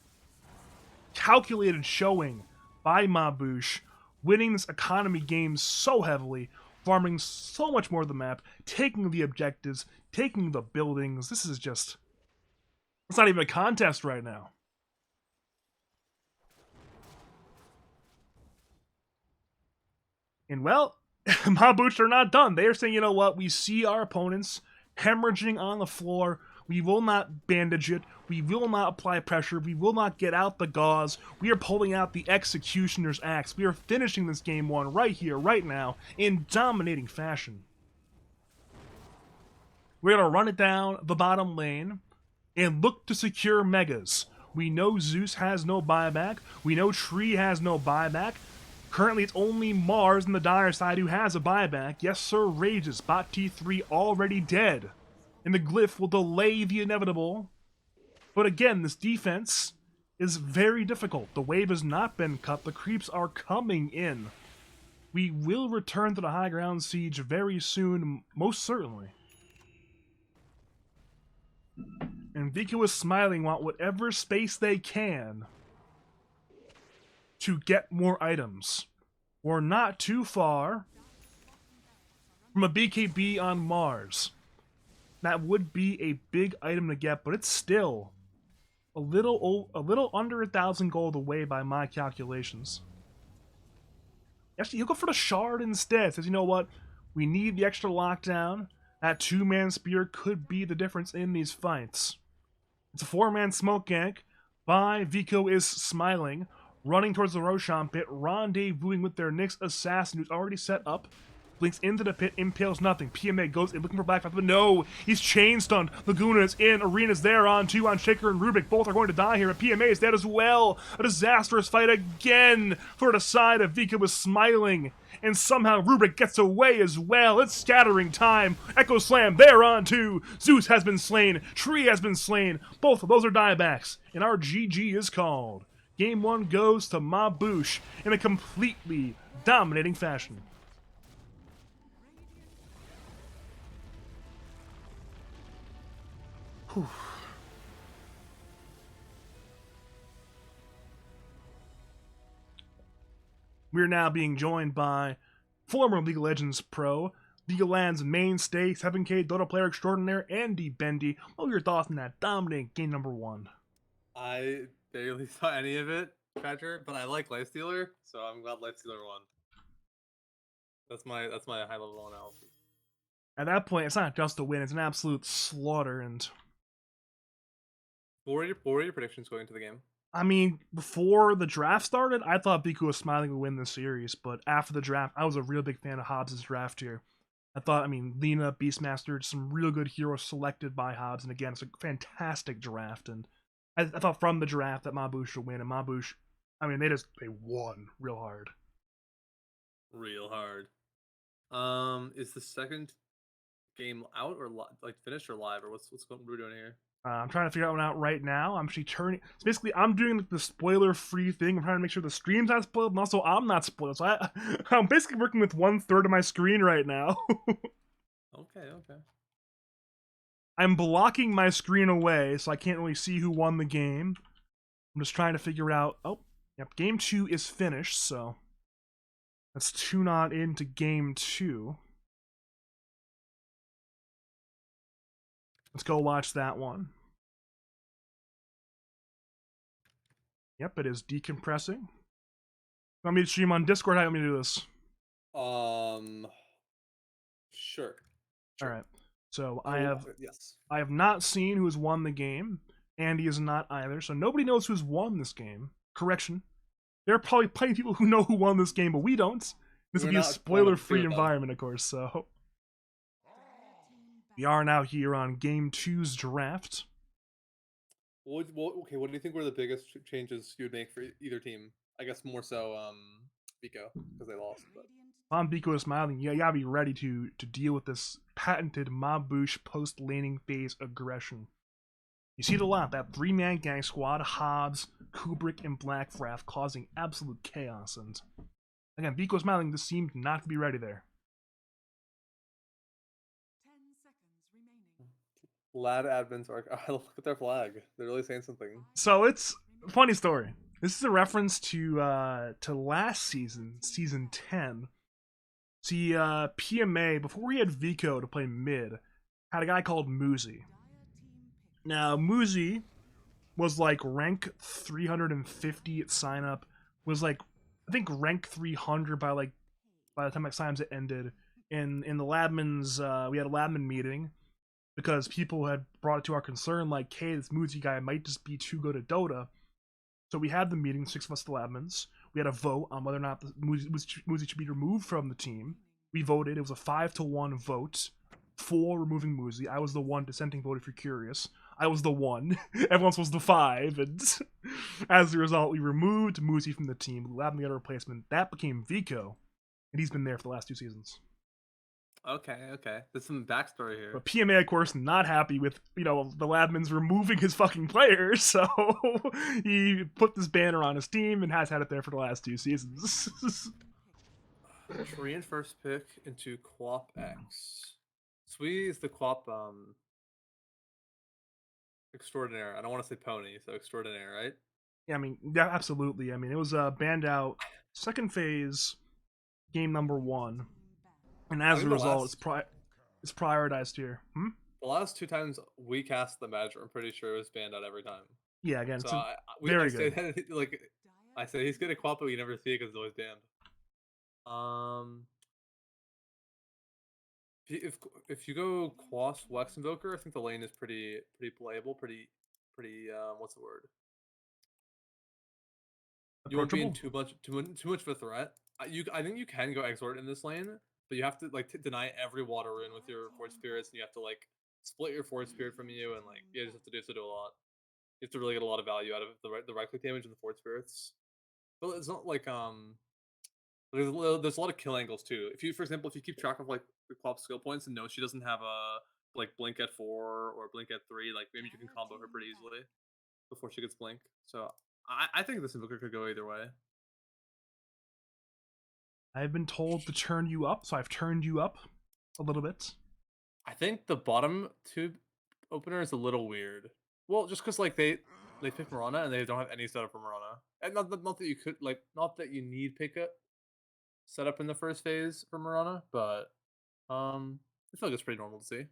calculated showing by Bouche, winning this economy game so heavily, farming so much more of the map, taking the objectives, taking the buildings. This is just, it's not even a contest right now. And well, Bouche are not done. They are saying, you know what, we see our opponents hemorrhaging on the floor. We will not bandage it. We will not apply pressure. We will not get out the gauze. We are pulling out the executioner's axe. We are finishing this game 1 right here, right now, in dominating fashion. We're going to run it down the bottom lane and look to secure megas. We know Zeus has no buyback. We know Tree has no buyback. Currently, it's only Mars on the Dire side who has a buyback. Yes, sir, Rages. Bot T3 already dead. And the glyph will delay the inevitable. But again, this defense is very difficult. The wave has not been cut. The creeps are coming in. We will return to the high ground siege very soon, most certainly. And Vico is smiling, want whatever space they can to get more items. We're not too far from a BKB on Mars. That would be a big item to get, but it's still a little under 1,000 gold away by my calculations. Actually, he'll go for the shard instead. Says, you know what? We need the extra lockdown. That 2-man spear could be the difference in these fights. It's a 4-man smoke gank by Vico is smiling, running towards the Roshan pit, rendezvousing with their Nyx assassin who's already set up. Blinks into the pit, impales nothing. PMA goes in looking for Black but no, he's chain stunned. Laguna is in, Arena's there on two on Shaker and Rubik. Both are going to die here, but PMA is dead as well. A disastrous fight again for the side of Vico was smiling. And somehow Rubik gets away as well. It's scattering time. Echo Slam there on two. Zeus has been slain. Tree has been slain. Both of those are diebacks. And our GG is called. Game 1 goes to Bouche in a completely dominating fashion. Whew. We're now being joined by former League of Legends pro, League of Legends mainstay, 7K Dota player extraordinaire, Andy Bendy. What were your thoughts on that dominating game number 1? I barely saw any of it, Patrick, but I like Lifestealer, so I'm glad Lifestealer won. That's my high level analysis. At that point, it's not just a win; it's an absolute slaughter. And What were your predictions going into the game? I mean, before the draft started, I thought Vico was smiling to win the series, but after the draft, I was a real big fan of Hobbs' draft here. I thought, I mean, Lena, Beastmaster, some real good heroes selected by Hobbs, and again, it's a fantastic draft. And I thought from the draft that Bouche would win, and Bouche, I mean, they won real hard. Real hard. Is the second game out or like finished or live or what's what we're doing here? I'm trying to figure that one out right now. I'm actually turning. So basically, I'm doing the spoiler-free thing. I'm trying to make sure the stream's not spoiled, and also I'm not spoiled. So I'm basically working with 1/3 of my screen right now. Okay. I'm blocking my screen away, so I can't really see who won the game. I'm just trying to figure out. Oh, yep. Game 2 is finished, so let's tune on into Game 2. Let's go watch that one. Yep, it is decompressing. You want me to stream on Discord? How do you want me to do this? Sure. All right. So yes. I have not seen who has won the game. Andy is not either. So nobody knows who's won this game. Correction. There are probably plenty of people who know who won this game, but we don't. This will be a spoiler-free environment, of course. So we are now here on Game 2's draft. Okay, what do you think were the biggest changes you would make for either team? I guess more so Vico, because they lost. But On Vico is smiling. You gotta be ready to deal with this patented Bouche post-laning phase aggression. You see it a lot, that 3-man gang squad, Hobbs, Kubrick, and Blackfrath causing absolute chaos. And again, Vico smiling, this seemed not to be ready there. Lad admins are look at their flag. They're really saying something. So it's a funny story. This is a reference to last season, season 10. See, PMA, before we had Vico to play mid, had a guy called Muzi. Now, Muzi was like rank 350 at sign up, was like, I think rank 300 by the time exams it ended. In the Labman's, we had a Labman meeting, because people had brought it to our concern, like, hey, this Muzi guy might just be too good at Dota. So we had the meeting, 6 of us, the Labmans. We had a vote on whether or not Muzi should be removed from the team. We voted. It was a 5-1 vote for removing Muzi. I was the one dissenting vote, if you're curious. I was the one. Everyone else was the 5. And as a result, we removed Muzi from the team. Labman got a replacement. That became Vico. And he's been there for the last 2 seasons. Okay. There's some backstory here. But PMA, of course, not happy with, the Labmans removing his fucking players, so he put this banner on his team and has had it there for the last 2 seasons. Korean first pick into Quap X. Sweetie is the Quap extraordinaire. I don't want to say pony, so extraordinaire, right? Yeah, I mean, yeah, absolutely. I mean, it was banned out second phase, game number 1. And as a result, it's prioritized here. The last 2 times we cast the match, I'm pretty sure it was banned out every time. Yeah, again, so very good. I say he's good at Quap, but we never see it because it's always banned. If you go Quas Wex Invoker, I think the lane is pretty playable, pretty what's the word? You won't be in too much of a threat. I think you can go Exort in this lane, but you have to like deny every water rune with your force spirits, and you have to like split your force spirit from you, and like you just have to do a lot. You have to really get a lot of value out of the right click damage and the force spirits. But it's not like there's a lot of kill angles too. If you, for example, if you keep track of like the Quap's skill points and know she doesn't have a like blink at 4 or blink at 3, like maybe you can combo her pretty easily before she gets blink. So I think this invoker could go either way. I've been told to turn you up, so I've turned you up a little bit. I think the bottom two opener is a little weird. Well, just because like they pick Mirana and they don't have any setup for Mirana, and not that you could like not that you need pick a setup in the first phase for Mirana, but I feel like it's pretty normal to see.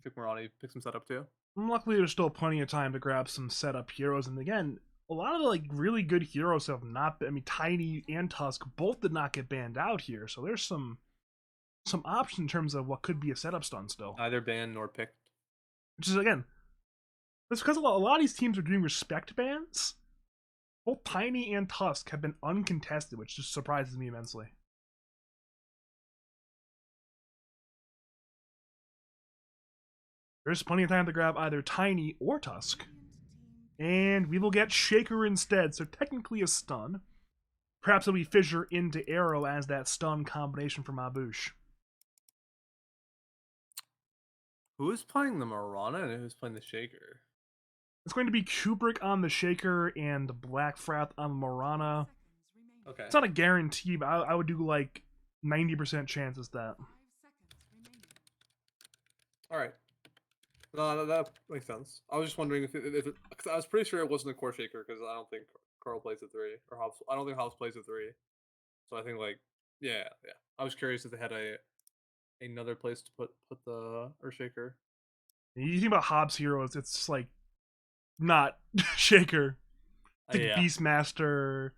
Pick Mirana, you pick some setup too. Luckily, there's still plenty of time to grab some setup heroes, and again, a lot of the like really good heroes have not been. I mean, Tiny and Tusk both did not get banned out here, so there's some option in terms of what could be a setup stun still. Neither banned nor picked. Which is again, it's because a lot of these teams are doing respect bans. Both Tiny and Tusk have been uncontested, which just surprises me immensely. There's plenty of time to grab either Tiny or Tusk. And we will get Shaker instead, so technically a stun. Perhaps it'll be Fissure into Arrow as that stun combination for Bouche. Who is playing the Mirana and who's playing the Shaker? It's going to be Kubrick on the Shaker and Blackfrath on Morana. Okay. It's not a guarantee, but I would do like 90% chances that. All right. No, that makes sense. I was just wondering if cause I was pretty sure it wasn't a core Shaker because I don't think Carl plays a 3 or Hobbs. I don't think Hobbs plays a 3. So I think like yeah. I was curious if they had another place to put the Earthshaker. You think about Hobbs heroes, it's like not Shaker. It's like Yeah. Beastmaster,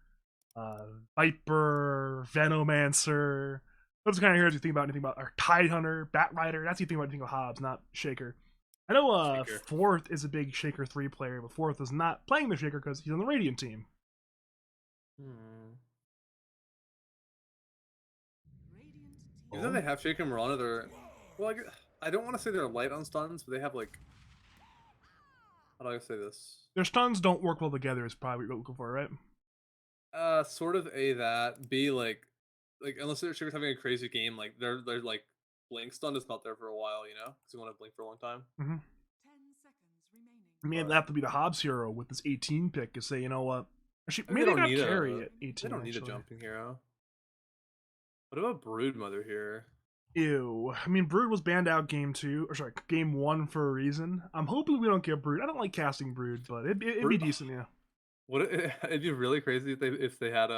Viper, Venomancer. Those kind of heroes you think about anything about are Tidehunter, Batrider. That's what you think about anything about Hobbs, not Shaker. I know Shaker. Fourth is a big Shaker 3 player, but Fourth is not playing the Shaker because he's on the Radiant team. Even though they have Shaker and Mirana, they're well. I don't want to say they're light on stuns, but they have like how do I say this? Their stuns don't work well together. Is probably what you're looking for, right? Sort of a that. B like unless they're Shaker's having a crazy game, like they're like blink stun is not there for a while, you know, because you want to blink for a long time. Mm-hmm. I mean, it'd have to be the Hobbs hero with this 18 pick to say, you know what? Actually, maybe they got carry at 18. They don't need a jumping hero. What about Brood Mother here? Ew. I mean, Brood was banned out game 1 for a reason. I'm hoping we don't get Brood. I don't like casting Brood, but it'd be decent, yeah. It'd be really crazy if they had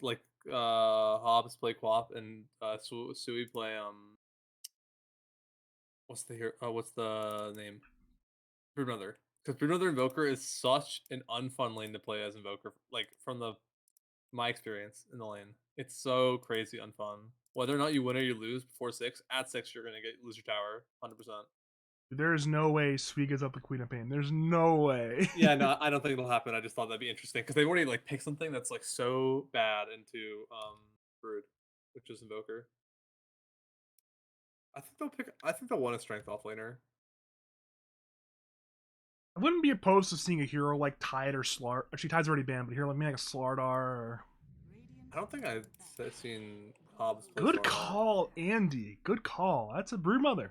like Hobbs play Quap and Sui play what's the name? Broodmother. Because Broodmother Invoker is such an unfun lane to play as Invoker. Like from my experience in the lane, it's so crazy unfun. Whether or not you win or you lose before 6, at 6 you're gonna lose your tower, 100%. There's no way Sui gives up the Queen of Pain. There's no way. Yeah, no, I don't think it'll happen. I just thought that'd be interesting because they've already like picked something that's like so bad into Brood, which is Invoker. I think they'll want a strength offlaner. I wouldn't be opposed to seeing a hero like Tide or Slar. Actually, Tide's already banned, but a hero like maybe like a Slardar or. I don't think I've seen Hobbs play Good Slardar. call, Andy. Good call. That's a Broodmother.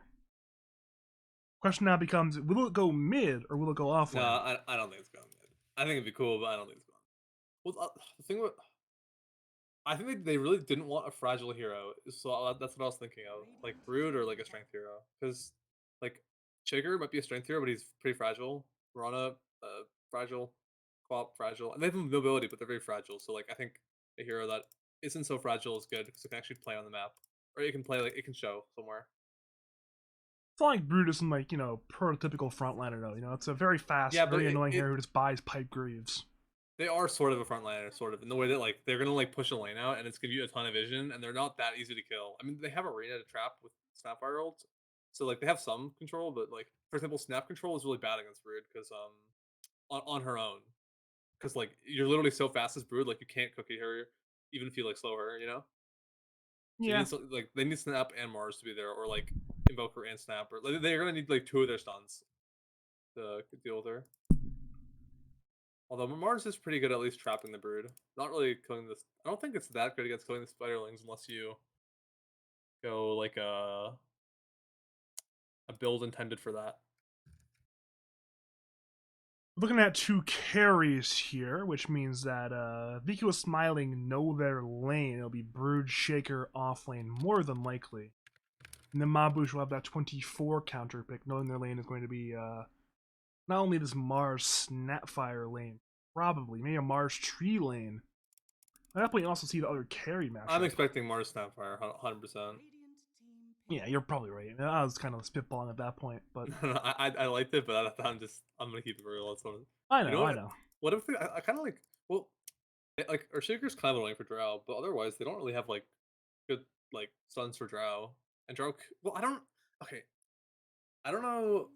Question now becomes: will it go mid or will it go offline? No, I don't think it's going mid. I think it'd be cool, but I don't think it's going. Well, the thing with I think they really didn't want a fragile hero, so that's what I was thinking of, like Brood or like a strength hero, because like Shaker might be a strength hero, but he's pretty fragile. Rana, fragile, Quap, fragile, and they have mobility, but they're very fragile. So like I think a hero that isn't so fragile is good because it can actually play on the map, or it can play like it can show somewhere. It's not like Brood isn't like, prototypical frontliner though. It's a very fast, very annoying hero who just buys Pipe Greaves. They are sort of a frontliner, sort of, in the way that like they're gonna like push a lane out and it's gonna give you a ton of vision, and they're not that easy to kill. I mean, they have arena to trap with Snapfire ults, so like they have some control, but like for example, Snap control is really bad against Brood because on her own, because like you're literally so fast as Brood, like you can't cookie her even if you like slow her, you know. So you Yeah. need like they need Snap and Mars to be there, or like Invoker and Snap, or like, they're gonna need like 2 of their stuns to deal with her. Although Mars is pretty good at least trapping the brood. Not really killing this. I don't think it's that good against killing the spiderlings unless you go like a build intended for that. Looking at 2 carries here, which means that Vico is Smiling know their lane. It'll be Brood Shaker off lane, more than likely. And then Bouche will have that 24 counter pick, knowing their lane is going to be not only this Mars Snapfire lane, probably, maybe a Mars Tree lane. At that point, you also see the other carry I'm matchup. expecting Mars Snapfire 100%. Yeah, you're probably right. I was kind of spitballing at that point, but I liked it, but I'm gonna keep it real. That's one. I You know know, I what? know. What if I kind of like like our Shaker's kind of annoying for Drow, but otherwise they don't really have like good like stuns for Drow. And Drow, well, I don't. Okay, I don't know.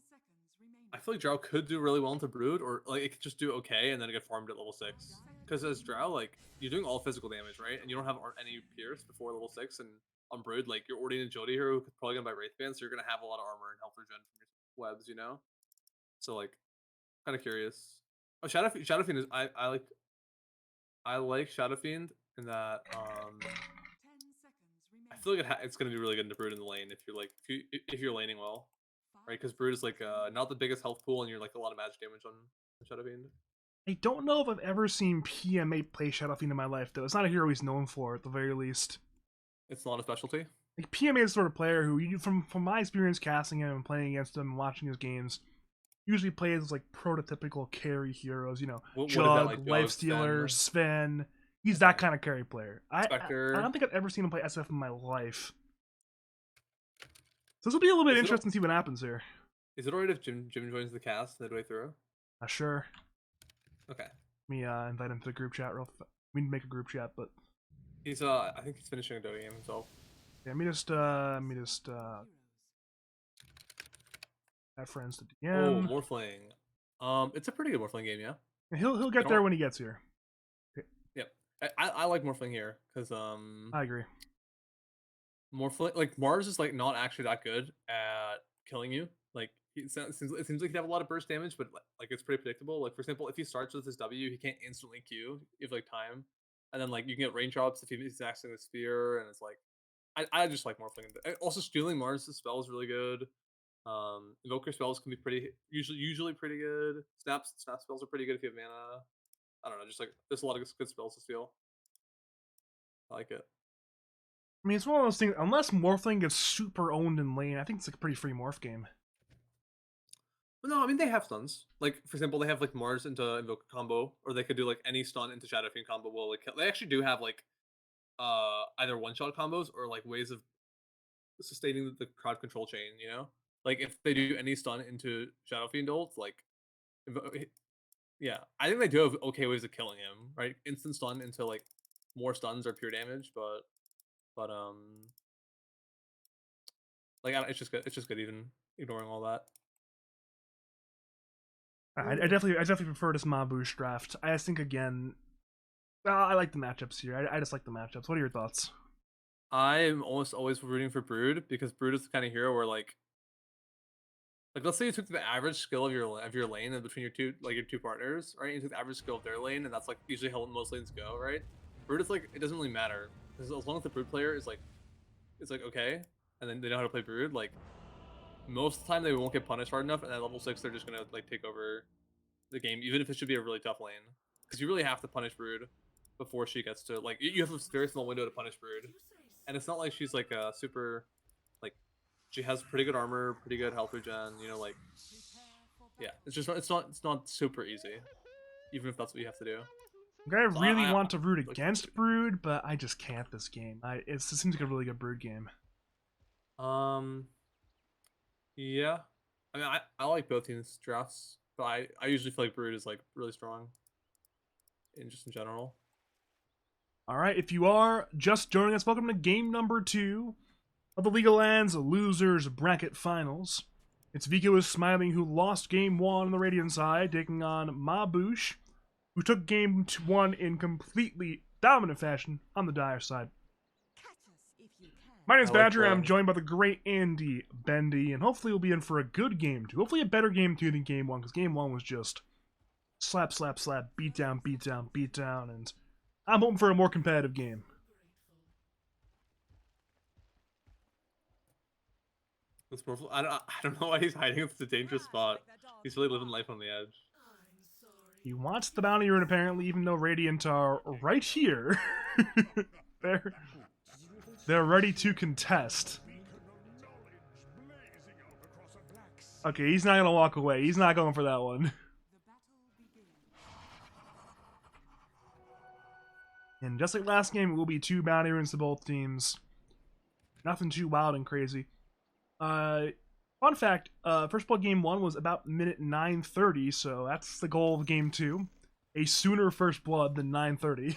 I feel like Drow could do really well into Brood, or like it could just do okay and then get farmed at level 6. Because as Drow, like you're doing all physical damage, right? And you don't have any Pierce before level 6, and on Brood, like you're already in Jody here who's probably gonna buy Wraithband, so you're gonna have a lot of armor and health regen from your webs, you know. So like, kind of curious. Oh, Shadowfiend is I like Shadowfiend in that I feel like it's gonna do really good into Brood in the lane if you're like if you're laning well, right? Because Brood is like not the biggest health pool, and you're like a lot of magic damage on Shadowfiend. I don't know if I've ever seen PMA play Shadowfiend in my life, though. It's not a hero he's known for, at the very least. It's not a specialty. Like, PMA is the sort of player who, from my experience casting him and playing against him and watching his games, usually plays as like prototypical carry heroes. You know, What is that Jug, like? Lifestealer, Sven. He's that kind of carry player. Spectre. I don't think I've ever seen him play SF in my life. So this will be a little bit interesting to see what happens here. Is it alright if Jim joins the cast midway through? Sure. Okay. Let me invite him to the group chat real fast. We need to make a group chat, but He's I think he's finishing a Dota game himself. yeah, let me just add friends to DM. Oh, Morphling. It's a pretty good Morphling game, yeah. And he'll get there when he gets here. Yep. I like Morphling here because I agree. Morphling, like Mars is like not actually that good at killing you. Like it seems like he'd have a lot of burst damage, but like it's pretty predictable. Like for example, if he starts with his W, he can't instantly Q if like time, and then like you can get range drops if he's accessing the sphere, and it's like I just like Morphling. Also, stealing Mars' spell is really good. Invoker spells can be usually pretty good. Snap spells are pretty good if you have mana. I don't know, just like there's a lot of good spells to steal. I like it. I mean, it's one of those things. Unless Morphling gets super owned in lane, I think it's like a pretty free morph game. But no, I mean they have stuns. Like for example, they have like Mars into Invoker combo, or they could do like any stun into Shadowfiend combo. Well, like they actually do have like either one shot combos or like ways of sustaining the crowd control chain. You know, like if they do any stun into Shadowfiend ult, like yeah, I think they do have okay ways of killing him. Right, instant stun into like more stuns or pure damage, but like it's just good. It's just good even ignoring all that. I definitely prefer this Bouche draft. I just think again, I like the matchups here. I just like the matchups. What are your thoughts? I'm almost always rooting for Brood because Brood is the kind of hero where like let's say you took the average skill of your lane and between your two partners, right? You took the average skill of their lane, and that's like usually how most lanes go, right? Brood is like it doesn't really matter because as long as the Brood player is like it's like okay, and then they know how to play Brood, like most of the time they won't get punished hard enough, and at level 6 they're just gonna like take over the game, even if it should be a really tough lane, because you really have to punish Brood before she gets to like you have a very small window to punish Brood, and it's not like she's like a super like she has pretty good armor, pretty good health regen, you know, like yeah, it's not super easy, even if that's what you have to do. Like, I So really want to root like, against Brood, but I just can't this game. It seems like a really good Brood game. Yeah, I mean I like both teams' drafts, but I usually feel like Brood is like really strong in general. All right, if you are just joining us, welcome to game number 2 of the League of Lands Losers Bracket Finals. It's Vico is Smiling, who lost game 1 on the Radiant side, taking on Bouche, who took game 1 in completely dominant fashion on the Dire side. My name's I like Badger, and I'm the. joined by the great Andy Bendy, and hopefully we'll be in for a good game 2. Hopefully a better game 2 than game 1, because game 1 was just slap, slap, slap, beat down, beat down, beat down, and I'm hoping for a more competitive game. It's more. I don't know why he's hiding. It's a dangerous spot. He's really living life on the edge. He wants the bounty rune, apparently, even though Radiant are right here. they're, they're ready to contest. Okay, he's not going to walk away. He's not going for that one. And just like last game, it will be 2 bounty runes to both teams. Nothing too wild and crazy. Fun fact, first blood game 1 was about minute 9:30, so that's the goal of game 2. A sooner first blood than 9:30.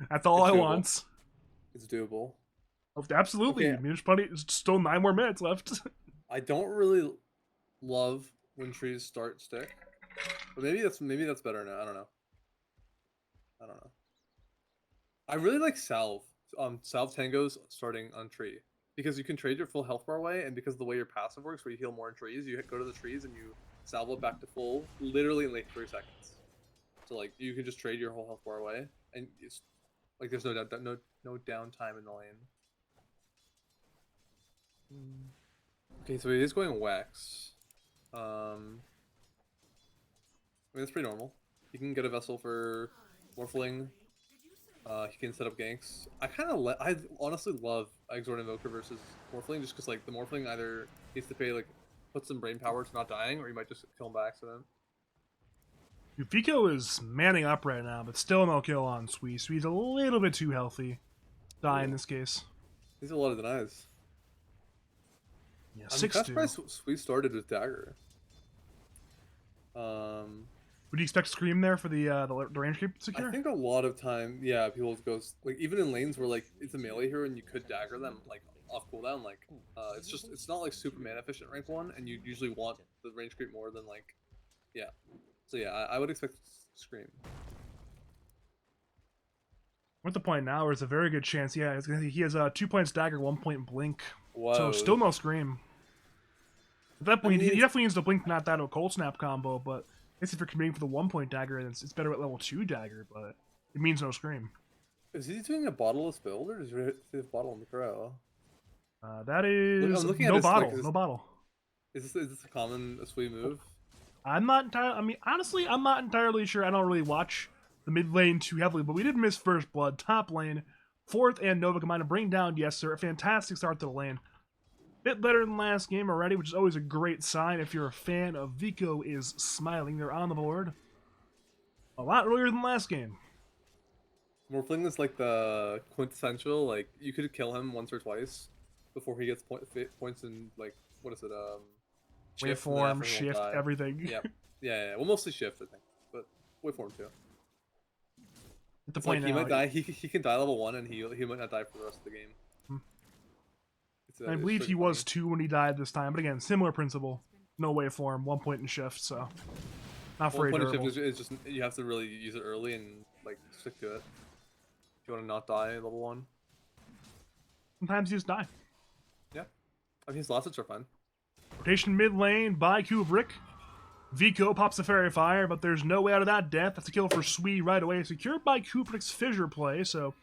That's all It's I doable. want. It's doable. Oh, absolutely. Okay. I mean, there's plenty. There's still 9 more minutes left. I don't really love when trees start stick, but maybe that's better now. I don't know. I really like salve. Salve tangos starting on tree because you can trade your full health bar away, and because of the way your passive works, where you heal more in trees, you go to the trees and you salve it back to full, literally in like 3 seconds. So like you can just trade your whole health bar away, and it's like there's no downtime in the lane. Okay, so he is going Wax. I mean, that's pretty normal. He can get a vessel for Morphling. He can set up ganks. I honestly love Exort Invoker versus Morphling, just because like the Morphling either needs to pay like put some brain power to not dying, or you might just kill him by accident. Vico is manning up right now, but still no kill on Sui. Sui's a little bit too healthy. Die in this case. He's a lot of denies. Yeah, I'm 6-2. surprised Sweet started with Dagger. Would you expect Scream there for the range creep secure? I think a lot of time, yeah, people go like even in lanes where like it's a melee hero and you could dagger them like off cooldown, like it's not like super mana efficient rank 1, and you usually want the range creep more than like yeah. So yeah, I would expect Scream. We're at the point now where it's a very good chance. Yeah, he has 2 points dagger, 1 point blink. Whoa. So still no Scream. At that point, he definitely needs to blink, not that or cold snap combo, but I guess if you're committing for the 1 point dagger, then it's better at level 2 dagger, but it means no Scream. Is he doing a bottleless build, or does he have bottle in the crow? That is I'm looking at no his, bottle, like, no bottle. Is this a common sweet move? I'm not entirely. I mean, honestly, I'm not entirely sure. I don't really watch the mid lane too heavily, but we did miss first blood, top lane, fourth, and Nova combined to bring down Yes Sir. A fantastic start to the lane. Bit better than last game already, which is always a great sign. If you're a fan of Vico is smiling, they're on the board. A lot earlier than last game. Morphling is like the quintessential, like you could kill him once or twice before he gets points in like what is it? Shift, and then Waveform, after he won't shift, die. everything. Yep. Yeah. Well, mostly shift, I think, but waveform too. At the It's point like he now, might die. He can die level 1, and he might not die for the rest of the game. I believe he was 2 when he died this time, but again, similar principle. No waveform, 1 point in shift, so not very durable. Shift is just you have to really use it early and like stick to it. If you want to not die at level 1. Sometimes you just die. Yeah, I mean his last hits are fine. Rotation mid lane by Kubrick. Vico pops the Fairy Fire, but there's no way out of that death. That's a kill for Sui right away. Secured by Kubrick's Fissure play, so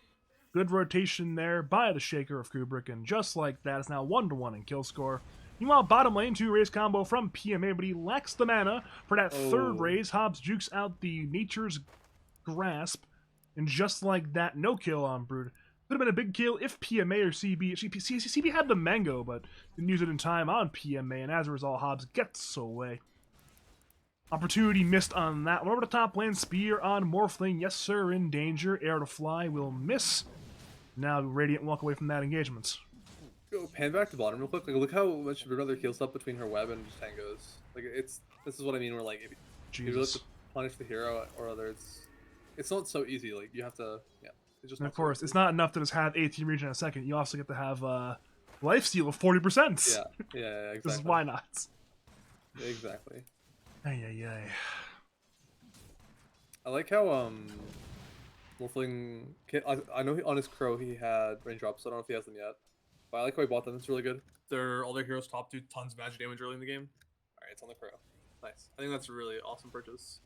good rotation there by the Shaker of Kubrick, and just like that, it's now 1-1 in kill score. Meanwhile, bottom lane, 2 raise combo from PMA, but he lacks the mana for that third raise. Hobbs jukes out the Nature's Grasp, and just like that, no kill on Brood. Could have been a big kill if PMA or CB. CB had the Mango, but didn't use it in time on PMA, and as a result, Hobbs gets away. Opportunity missed on that one. Over the top lane, Spear on Morphling. Yes, sir, in danger. Air to fly will miss. Now Radiant walk away from that engagement. Go pan back to bottom real quick. Like, look how much Brother heals up between her web and just tangos. Like this is what I mean. Where like if you really have to punish the hero or other, it's not so easy. Like you have to It's just and of course, it's not enough to just have 18 regen in a second. You also get to have lifesteal of 40%. Yeah, exactly. This is why not. Yeah, exactly. Ay. I like how Morphling. I know on his Crow he had raindrops. I don't know if he has them yet. But I like how he bought them. It's really good. All their heroes top do tons of magic damage early in the game. Alright, it's on the Crow. Nice. I think that's a really awesome purchase.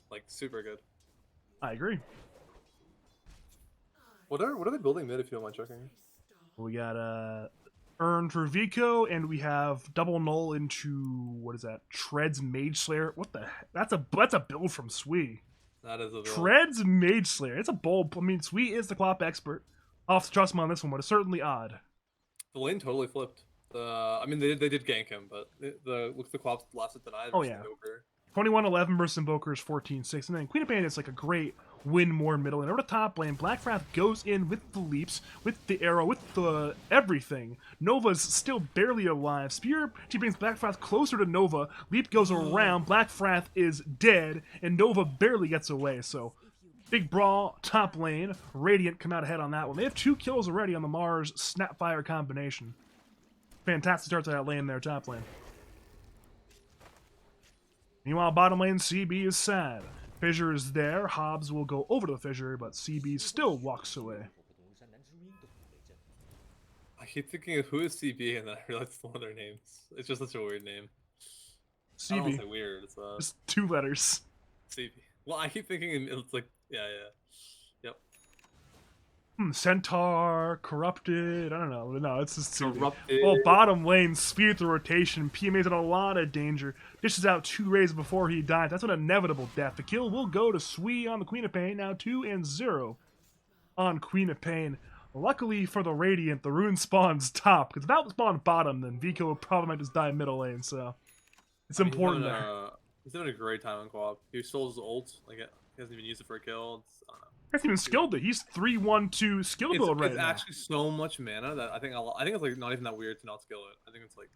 Like, super good. I agree. What are they building mid if you don't mind checking? We got Earn for Vico, and we have double null into what is that? Treads Mage Slayer. What the heck? That's a build from Sui. That is a build. Treads Mage Slayer. It's a bold. I mean, Sui is the Clop expert. I'll have to trust him on this one, but it's certainly odd. The lane totally flipped. I mean, they did gank him, but the Clop lasted denied. Oh yeah. 21-11 versus Invoker's 14-6, and then Queen of Pain is like a great win more middle. And over the top lane, Blackfrath goes in with the leaps, with the arrow, with the everything. Nova's still barely alive. Spear, she brings Blackfrath closer to Nova. Leap goes around, Blackfrath is dead, and Nova barely gets away. So, big brawl, top lane. Radiant come out ahead on that one. They have 2 kills already on the Mars Snapfire combination. Fantastic start to that lane there, top lane. Meanwhile, bottom lane, CB is sad. Fissure is there. Hobbs will go over to the Fissure, but CB still walks away. I keep thinking of who is CB, and then I realize it's one of their names. It's just such a weird name. CB. I don't want to say weird. It's just 2 letters. CB. Well, I keep thinking it's like yeah. Yep. Centaur, Corrupted, I don't know. No, it's just Corrupted. Well, bottom lane, speed through rotation. PMA's in a lot of danger. Dishes out 2 rays before he dies. That's an inevitable death. The kill will go to Sui on the Queen of Pain. Now 2-0 on Queen of Pain. Luckily for the Radiant, the rune spawns top. Because if that spawned bottom, then Vico would probably might just die middle lane. So it's important there. He's having a great time on co-op. He stole his ult. Like, he hasn't even used it for a kill. I don't know. He hasn't even skilled it. He's 3-1-2 skill build right now. It's actually so much mana that I think it's like not even that weird to not skill it. I think it's like,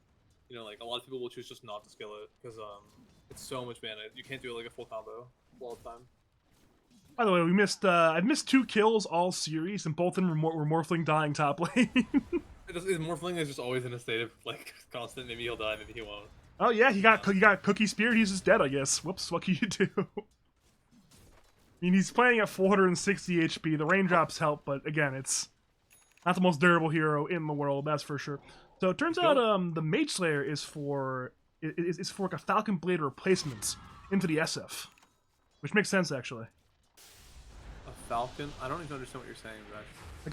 you know, like a lot of people will choose just not to skill it because it's so much mana. You can't do like a full combo all the time. By the way, we missed. I've missed 2 kills all series, and both of them were Morphling dying top lane. Morphling is just always in a state of like constant. Maybe he'll die, maybe he won't. Oh yeah, he got Cookie Spear. He's just dead, I guess. Whoops. What can you do? I mean, he's playing at 460 HP. The raindrops help, but again, it's not the most durable hero in the world. That's for sure. So it turns out the Mage Slayer is for like a Falcon Blade replacement into the SF, which makes sense actually. A Falcon? I don't even understand what you're saying, Rex.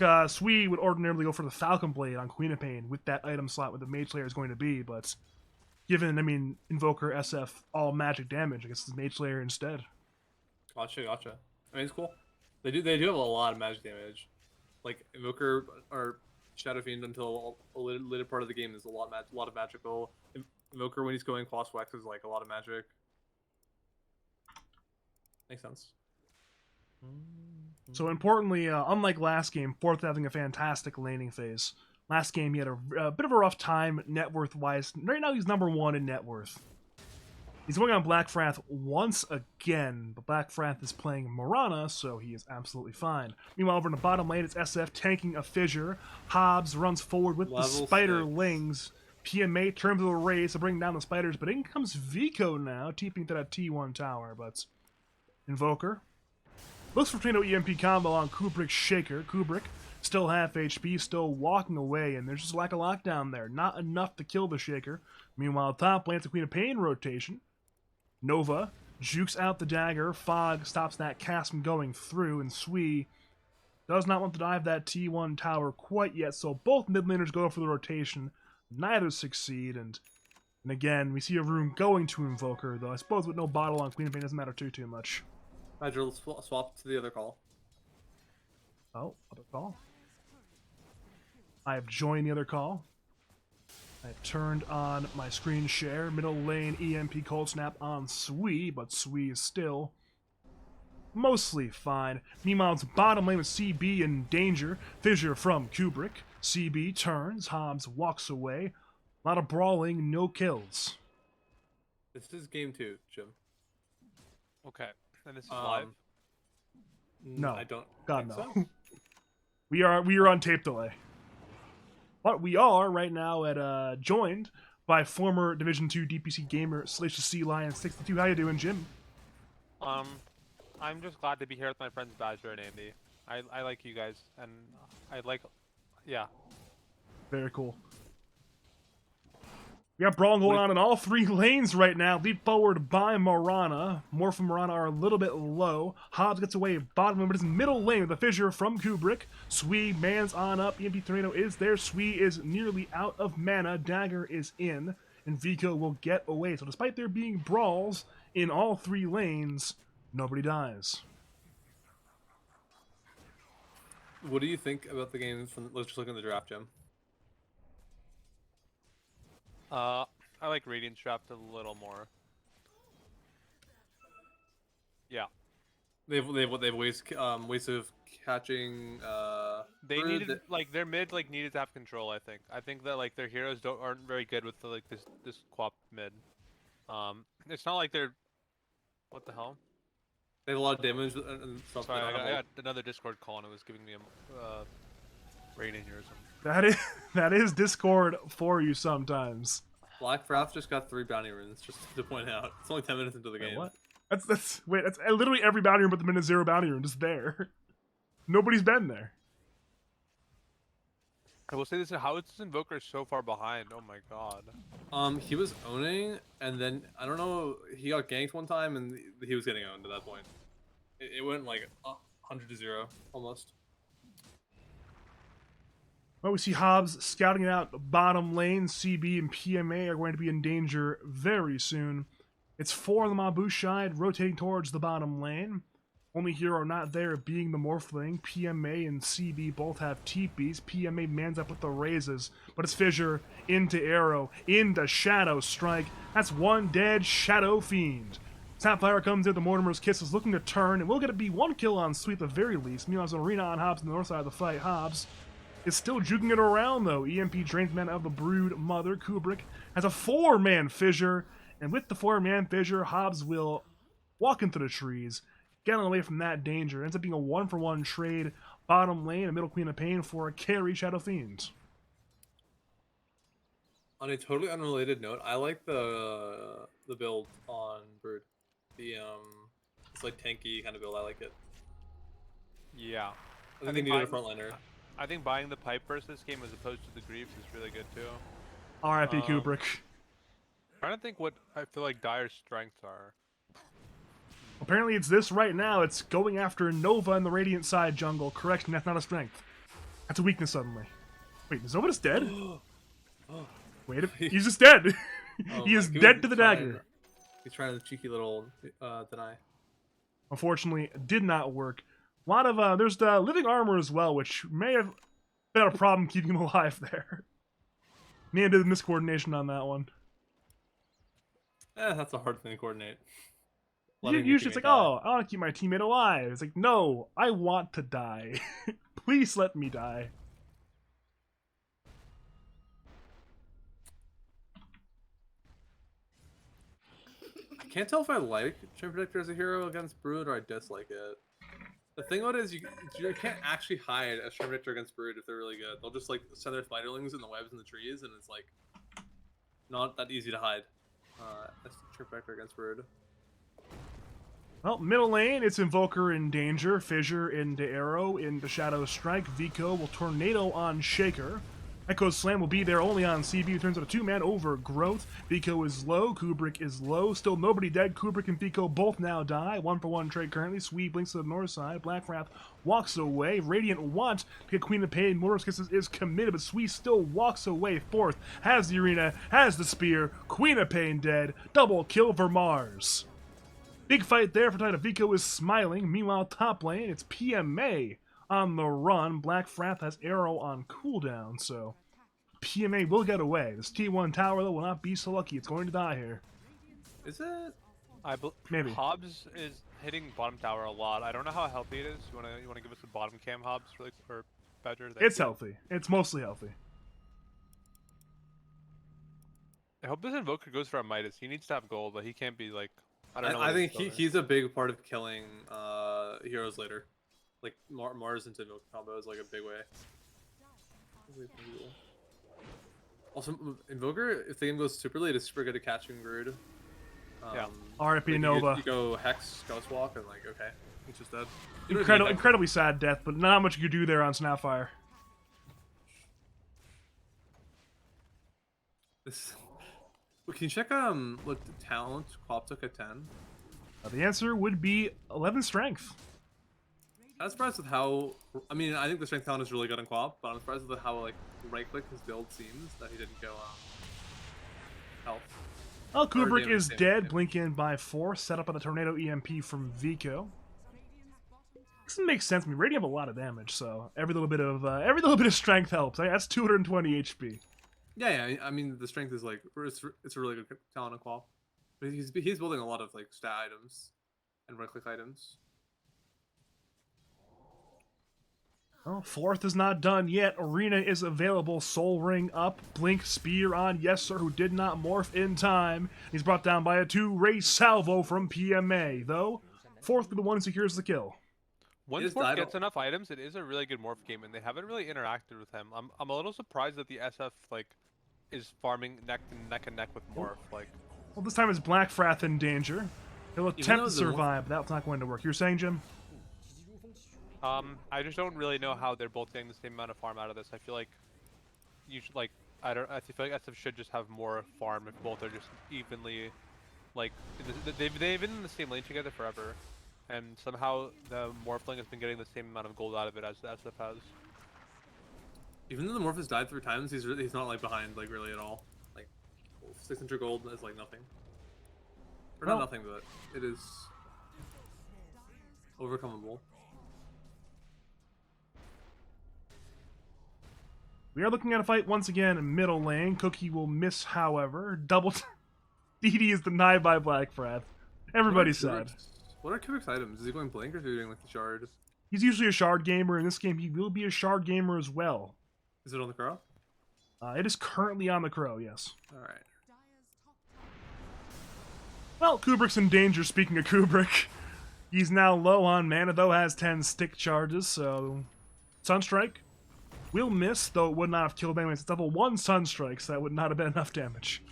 Like Sui would ordinarily go for the Falcon Blade on Queen of Pain with that item slot where the Mage Slayer is going to be, but given, I mean, Invoker, SF, all magic damage, I guess it's Mage Slayer instead. Gotcha. I mean, it's cool. They do have a lot of magic damage. Like Invoker or Shadow Fiend until a later part of the game is a lot of magical. Invoker when he's going cross wax is like a lot of magic. Makes sense. So importantly, unlike last game, Fourth having a fantastic laning phase. Last game he had a bit of a rough time net worth wise. Right now he's number 1 in net worth. He's going on Blackfrath once again, but Blackfrath is playing Morana, so he is absolutely fine. Meanwhile, over in the bottom lane, it's SF tanking a Fissure. Hobbs runs forward with Level the Spiderlings. PMA turns to the race to bring down the spiders, but in comes Vico now, TPing to that T1 tower, but Invoker looks for tornado EMP combo on Kubrick's Shaker. Kubrick still half HP, still walking away, and there's just a lack of lockdown there. Not enough to kill the Shaker. Meanwhile, top lane's a Queen of Pain rotation. Nova jukes out the dagger. Fog stops that cast from going through, and Sui does not want to dive that T1 tower quite yet, so both mid laners go for the rotation. Neither succeed, and again, we see a rune going to Invoker, though I suppose with no bottle on Queen of Pain doesn't matter too much. Nigel, swap to the other call. Oh, other call. I have joined the other call. I have turned on my screen share. Middle lane EMP cold snap on Sui, but Sui is still mostly fine. Meanwhile, it's bottom lane with CB in danger. Fissure from Kubrick. CB turns. Hobbs walks away. A lot of brawling, no kills. This is game 2, Jim. Okay. And this is live? No. I don't God, think no. so. We are on tape delay. But we are right now at joined by former Division 2 DPC gamer /C Lion 62. How you doing, Jim? I'm just glad to be here with my friends Badger and Andy. I like you guys, and I like, yeah. Very cool. We got brawling going on in all three lanes right now. Lead forward by Marana. Morph and Marana are a little bit low. Hobbs gets away bottom, but his middle lane with a fissure from Kubrick. Sui man's on up. EMP Tornado is there. Sui is nearly out of mana. Dagger is in, and Vico will get away. So despite there being brawls in all three lanes, nobody dies. What do you think about the game from? Let's just look at the draft, Jim. I like Radiant's draft a little more. Yeah. They've ways of catching. They Brood needed like their mid like needed to have control. I think that like their heroes aren't very good with the, like this quap mid. It's not like they're. What the hell? They have a lot of damage and stuff. Sorry, I got another Discord call and it was giving me a rating here or something. That is Discord for you sometimes. Black Wrath just got 3 bounty runes, just to point out. It's only 10 minutes into the game. What? That's literally every bounty room but the minute 0 bounty room just there. Nobody's been there. I will say this: how is this Invoker so far behind? Oh my god. He was owning, and then I don't know. He got ganked one time, and he was getting owned at that point. It went like 100 to 0 almost. Well, we see Hobbs scouting it out bottom lane. CB and PMA are going to be in danger very soon. It's 4 on the Bouche side, rotating towards the bottom lane. Only hero not there being the Morphling. PMA and CB both have TPs. PMA mans up with the raises, but it's Fissure into Arrow, into Shadow Strike. That's one dead Shadow Fiend. Sapphire comes in, the Mortimer's Kiss is looking to turn, and we'll get it be 1 kill on Sweet at the very least. Meanwhile, there's Arena on Hobbs on the north side of the fight. Hobbs is still juking it around, though. EMP drains mana of the Brood Mother. Kubrick has a 4-man Fissure, and with the 4-man Fissure, Hobbs will walk into the trees, getting away from that danger. It ends up being a 1-for-1 trade. Bottom lane, a middle Queen of Pain for a carry Shadow Fiend. On a totally unrelated note, I like the build on Brood. It's like tanky kind of build. I like it. Yeah. I think they needed a frontliner. I think buying the pipe burst this game as opposed to the Greaves is really good too. R.I.P. Kubrick. Trying to think what I feel like Dire's strengths are. Apparently it's this right now. It's going after Nova in the Radiant side jungle. Correction, that's not a strength. That's a weakness suddenly. Wait, is Nova just dead? Wait, he's just dead. He is dead to the dagger. He's trying the cheeky little deny. Unfortunately, it did not work. A lot of, there's the living armor as well, which may have been a problem keeping him alive there. May have been miscoordination on that one. That's a hard thing to coordinate. Usually it's like, oh, I want to keep my teammate alive. It's like, no, I want to die. Please let me die. I can't tell if I like Chain Protector as a hero against Brood or I dislike it. The thing about it is you can't actually hide a Chain Protector against Brood if they're really good. They'll just like send their spiderlings in the webs in the trees, and it's like not that easy to hide. As Chain Protector against Brood. Well, middle lane, it's Invoker in danger. Fissure into Arrow, into Shadow Strike. Vico will Tornado on Shaker. Echo Slam will be there only on CB, who turns out a 2-man Overgrowth. Vico is low, Kubrick is low. Still nobody dead. Kubrick and Vico both now die. 1-for-1 trade currently. Sweep blinks to the north side. Black Wrath walks away. Radiant wants to get Queen of Pain. Mortis Kisses is committed, but Sweep still walks away. Fourth, has the arena, has the spear. Queen of Pain dead. Double kill for Mars. Big fight there for Titan. Vico is smiling. Meanwhile, top lane, it's PMA on the run. Black Wrath has Arrow on cooldown, so PMA will get away. This T1 tower, though, will not be so lucky. It's going to die here. Is it? Maybe. Hobbs is hitting bottom tower a lot. I don't know how healthy it is. You wanna give us a bottom cam, Hobbs, really, or Badger? It's healthy. It's mostly healthy. I hope this Invoker goes for a Midas. He needs to have gold, but he can't be like. I don't know. I think he's a big part of killing heroes later. Like Mars into Invoker combo is like a big way. Also, Invoker, if the game goes super late, is super good at catching Brood. Yeah. R.I.P. Like, Nova. You go Hex, Ghost Walk, and like, okay, he's just dead. Incredibly sad death, but not much you could do there on Snapfire. This. Can you check what the talent Quap took at 10? The answer would be 11 strength. I'm surprised with how. I mean, I think the strength talent is really good in Quap, but I'm surprised with how like right click his build seems that he didn't go health. Well, Kubrick damage, is damage, dead. damage. Blink in by 4. Set up on the Tornado EMP from Vico. This makes sense. I mean, Radiant have a lot of damage, so every little bit of strength helps. That's 220 HP. Yeah. I mean, the strength is like it's a really good talent in Quap. But he's building a lot of like stat items and right click items. Well, 4th is not done yet. Arena is available. Soul Ring up. Blink Spear on Yes Sir, who did not morph in time. He's brought down by a 2-ray salvo from PMA, though 4th be the one who secures the kill. Once Morph gets enough items, it is a really good Morph game, and they haven't really interacted with him. I'm a little surprised that the SF like is farming neck and neck with Morph. Like, well, this time it's Black Frath in danger. He'll attempt to survive, but that's not going to work. You're saying, Jim? I just don't really know how they're both getting the same amount of farm out of this. I feel like you should I feel like SF should just have more farm if both are just evenly, like they've been in the same lane together forever, and somehow the Morphling has been getting the same amount of gold out of it as the SF has. Even though the Morph has died 3 times, he's not like behind like really at all. Like 600 gold is like nothing. Or not nothing, but it is overcomable. We are looking at a fight once again in middle lane. Cookie will miss, however. Double DD is denied by Black Frath. Everybody's sad. What are Kubrick's items? Is he going Blink or is he doing like the Shard? He's usually a Shard gamer. In this game, he will be a Shard gamer as well. Is it on the Crow? It is currently on the Crow, yes. Alright. Well, Kubrick's in danger, speaking of Kubrick. He's now low on mana, though has 10 stick charges, so... Sunstrike will miss, though it would not have killed anyone. It's level 1 Sunstrike, so that would not have been enough damage.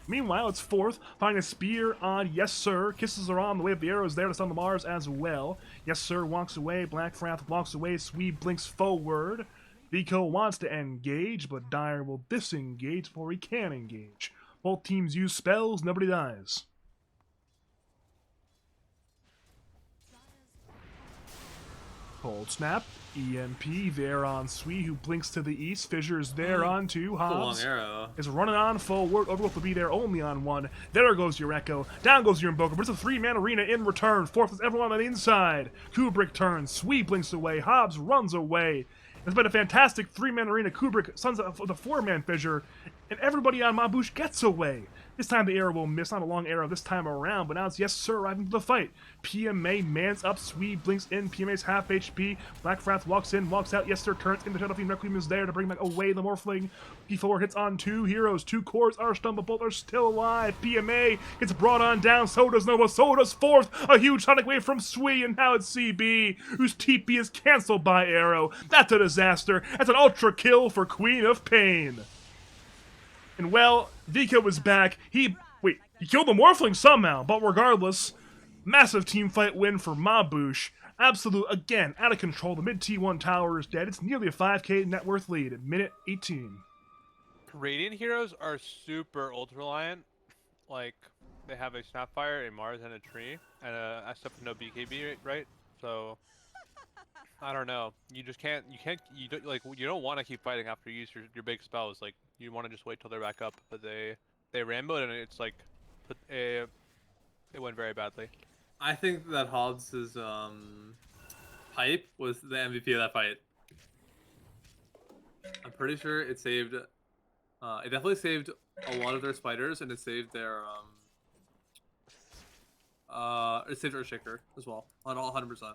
Meanwhile, it's 4th, finding a spear on Yes Sir. Kisses are on the way of the arrows there to stun the Mars as well. Yes Sir walks away, Black Frath walks away, Swede blinks forward. Vico wants to engage, but Dire will disengage before he can engage. Both teams use spells, nobody dies. Cold Snap, EMP there on Sui, who blinks to the east. Fissure is there on 2. Hobbs is running on forward. Overgrowth will be there only on 1. There goes your Echo. Down goes your Invoker, but it's a 3-man arena in return. 4th is everyone on the inside. Kubrick turns. Sui blinks away. Hobbs runs away. It's been a fantastic 3-man arena. Kubrick sends the 4-man Fissure, and everybody on Bouche gets away. This time the arrow will miss, not a long arrow this time around, but now it's Yes Sir arriving to the fight. PMA mans up, Swede blinks in, PMA's half HP. Black Frath walks in, walks out, Yes Sir turns in, the Shadow Fiend Requiem is there to bring back away the Morphling. P4 hits on 2 heroes, 2 cores are stunned, but both are still alive. PMA gets brought on down, so does Nova, so does 4th. A huge sonic wave from Swee, and now it's CB, whose TP is cancelled by arrow. That's a disaster. That's an ultra kill for Queen of Pain. And well, Vico was back. He killed the Morphling somehow, but regardless, massive team fight win for Bouche. Absolute, again, out of control. The mid T1 tower is dead. It's nearly a 5k net worth lead at minute 18. Radiant heroes are super ult reliant. Like, they have a Snapfire, a Mars, and a tree, and a SF with no BKB, right? So, I don't know. You just can't. You don't want to keep fighting after you use your big spells. Like, you want to just wait till they're back up. But they ramboed, and it's like, it went very badly. I think that Hobbs's pipe was the MVP of that fight. I'm pretty sure it saved. It definitely saved a lot of their spiders, and it saved their it saved Earthshaker as well on all 100%.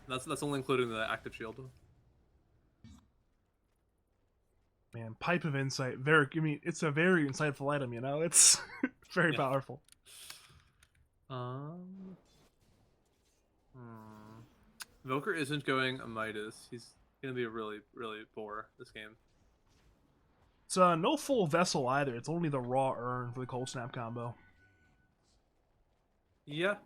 That's only including the active shield. Man, Pipe of Insight, it's a very insightful item, you know? It's very powerful. Voker isn't going a Midas. He's gonna be a really, really poor this game. It's no full vessel either. It's only the raw urn for the cold snap combo. Yeah.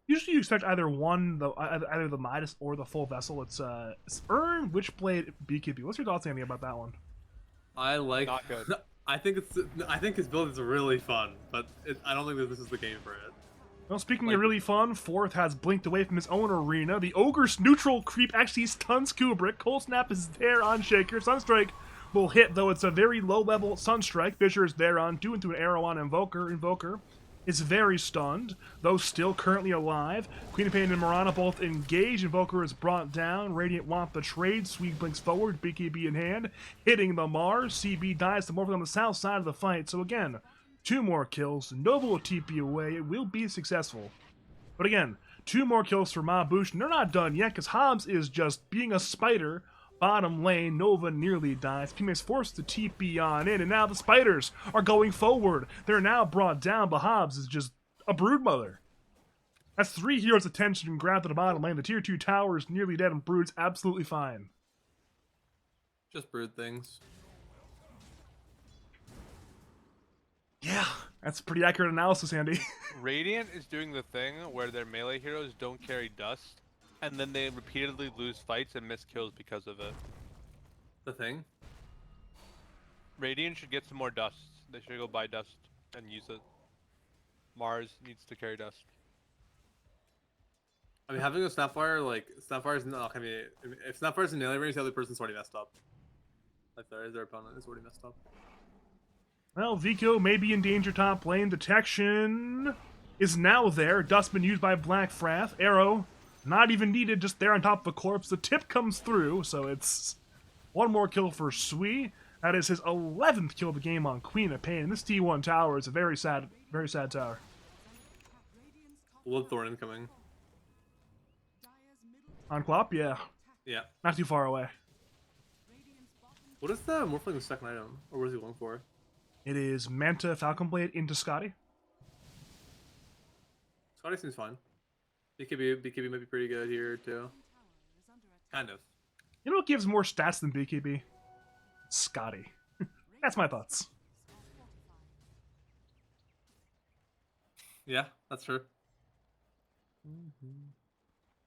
Usually you expect either either the Midas or the full vessel. It's urn, Witchblade, BKB. What's your thoughts, Andy, about that one? I like. Not good. I think his build is really fun, but I don't think that this is the game for it. Well, speaking Like- of really fun, Fourth has blinked away from his own arena. The Ogre's neutral creep actually stuns Kubrick. Cold Snap is there on Shaker. Sunstrike will hit, though it's a very low-level Sunstrike. Fisher is there on 2 into an arrow on Invoker. Invoker is very stunned, though still currently alive. Queen of Pain and Mirana both engage. Invoker is brought down. Radiant want the trade. Sweet blinks forward, BKB in hand, hitting the Mars. CB dies to Morphin on the south side of the fight. So again, 2 more kills. Nova will TP away. It will be successful. But again, 2 more kills for Bouche, and they're not done yet, because Hobbs is just being a spider. Bottom lane, Nova nearly dies. Pima is forced to TP on in, and now the spiders are going forward. They're now brought down, but Hobbs is just a broodmother. That's 3 heroes' attention grabbed to the bottom lane. The tier 2 tower is nearly dead, and Brood's absolutely fine. Just brood things. Yeah, that's pretty accurate analysis, Andy. Radiant is doing the thing where their melee heroes don't carry dust, and then they repeatedly lose fights and miss kills because of it. The thing. Radiant should get some more dust. They should go buy dust and use it. Mars needs to carry dust. I mean, having a Snapfire, like, Snapfire's not gonna be. If Snapfire's in melee range, the other person's already messed up. Like, their opponent is already messed up. Well, Vico may be in danger top lane. Detection is now there. Dustman used by Black Frath. Arrow, not even needed, just there on top of the corpse. The tip comes through, so it's 1 more kill for Sui. That is his 11th kill of the game on Queen of Pain. And this T1 tower is a very sad tower. Bloodthorn incoming. On Clop, yeah. Yeah. Not too far away. What is the Morphling's second item? Or what is he going for? It is Manta Falcon Blade into Scotty. Scotty seems fine. BKB might be pretty good here, too. Kind of. You know what gives more stats than BKB? Scotty. That's my thoughts. Yeah, that's true.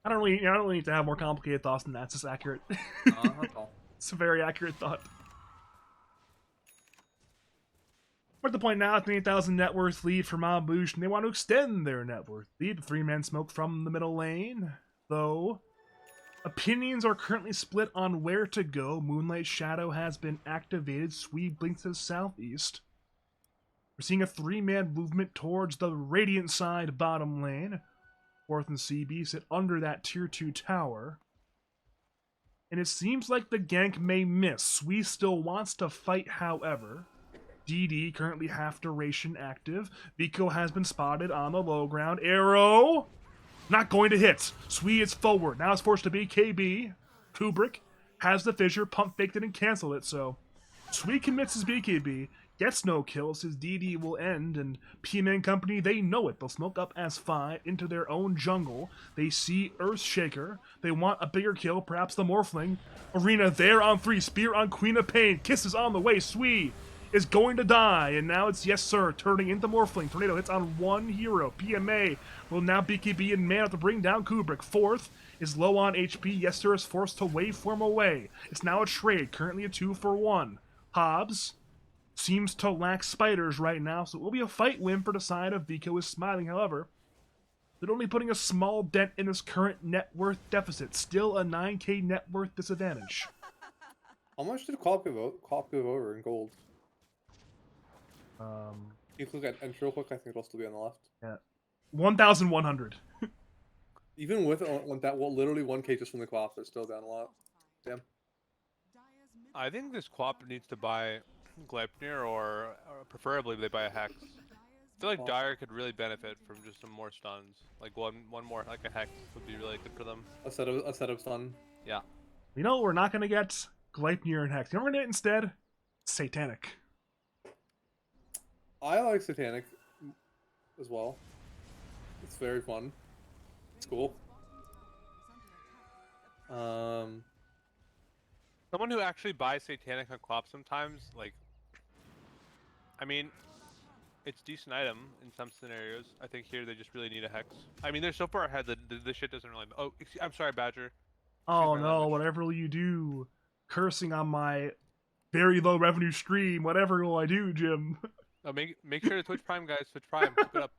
I don't really need to have more complicated thoughts than that. It's just accurate. That's all. It's a very accurate thought. We're at the point now, it's an 8,000 net worth lead for Bouche, and they want to extend their net worth lead. The 3-man smoke from the middle lane, though opinions are currently split on where to go. Moonlight Shadow has been activated. Sui blinks to the southeast. We're seeing a 3-man movement towards the Radiant side bottom lane. Fourth and CB sit under that tier 2 tower. And it seems like the gank may miss. Sui still wants to fight, however. DD currently half duration active. Vico has been spotted on the low ground. Arrow! Not going to hit. Sui is forward. Now it's forced to be KB. Kubrick has the fissure, pump faked it and canceled it, so Sui commits his BKB, gets no kills, his DD will end, and P-Man Company, they know it. They'll smoke up as 5 into their own jungle. They see Earthshaker. They want a bigger kill, perhaps the Morphling. Arena there on 3, Spear on Queen of Pain, Kisses on the way, Sui is going to die, and now it's Yes Sir turning into Morphling. Tornado hits on 1 hero. PMA will now BKB in mana to bring down Kubrick. Fourth is low on HP. Yes Sir is forced to waveform away. It's now a trade, currently a 2-for-1. Hobbs seems to lack spiders right now, so it will be a fight win for the side of Vico is smiling. However, they're only putting a small dent in his current net worth deficit. Still a 9k net worth disadvantage. How much did Clop give over in gold? You can look at entry real quick. I think it'll still be on the left. Yeah, 1,100. Even with literally 1k just from the Clop, they're still down a lot. Damn. I think this Quap needs to buy Gleipnir, or preferably they buy a Hex. I feel like Dire could really benefit from just some more stuns. Like one more, like a Hex would be really good for them. A set of stun. Yeah. You know, we're not going to get Gleipnir and Hex. You know what we're going to get instead? Satanic. I like Satanic as well. It's very fun. It's cool. Someone who actually buys Satanic on co-op sometimes, like, I mean, it's decent item in some scenarios. I think here they just really need a hex. I mean, they're so far ahead that the shit doesn't really. Oh, I'm sorry, Badger. Excuse Oh my no, language. whatever will you do? Cursing on my very low revenue stream. Whatever will I do, Jim? Oh, make sure to Twitch Prime, guys. Twitch Prime, keep it up.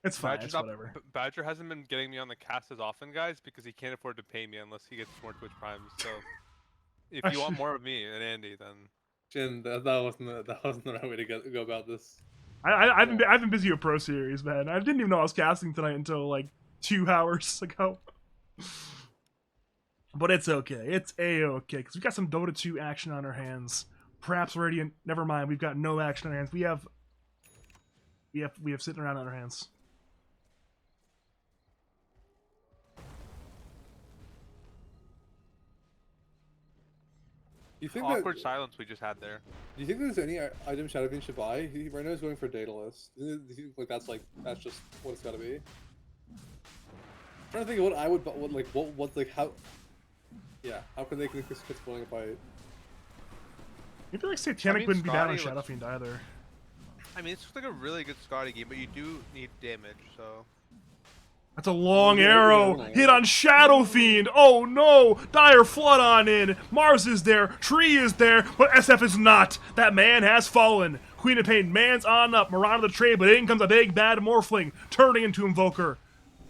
It's fine. Badger's It's not, whatever. Badger hasn't been getting me on the cast as often, guys, because he can't afford to pay me unless he gets more Twitch Primes. So, if you want more of me and Andy, then Jin, that wasn't the right way to go about this. I've been busy with Pro Series, man. I didn't even know I was casting tonight until like 2 hours ago. But it's okay. It's a-okay because we got some Dota 2 action on our hands. Perhaps Radiant. Never mind. We've got no action on our hands. We have sitting around on our hands. You think awkward silence we just had there. Do you think there's any item Shadowfiend should buy? He right now is going for Daedalus. Do you think like that's just what it's got to be? I'm trying to think of what I would, how. Yeah, how can they keep spoiling a fight? I feel like Satanic wouldn't be bad on Scotty Shadowfiend either. I mean, it's like a really good Scotty game, but you do need damage, so. That's a long arrow. Hit on Shadowfiend. Oh no! Dire Flood on in. Mars is there. Tree is there. But SF is not. That man has fallen. Queen of Pain, man's on up. Marauder the trade, but in comes a big bad Morphling, turning into Invoker.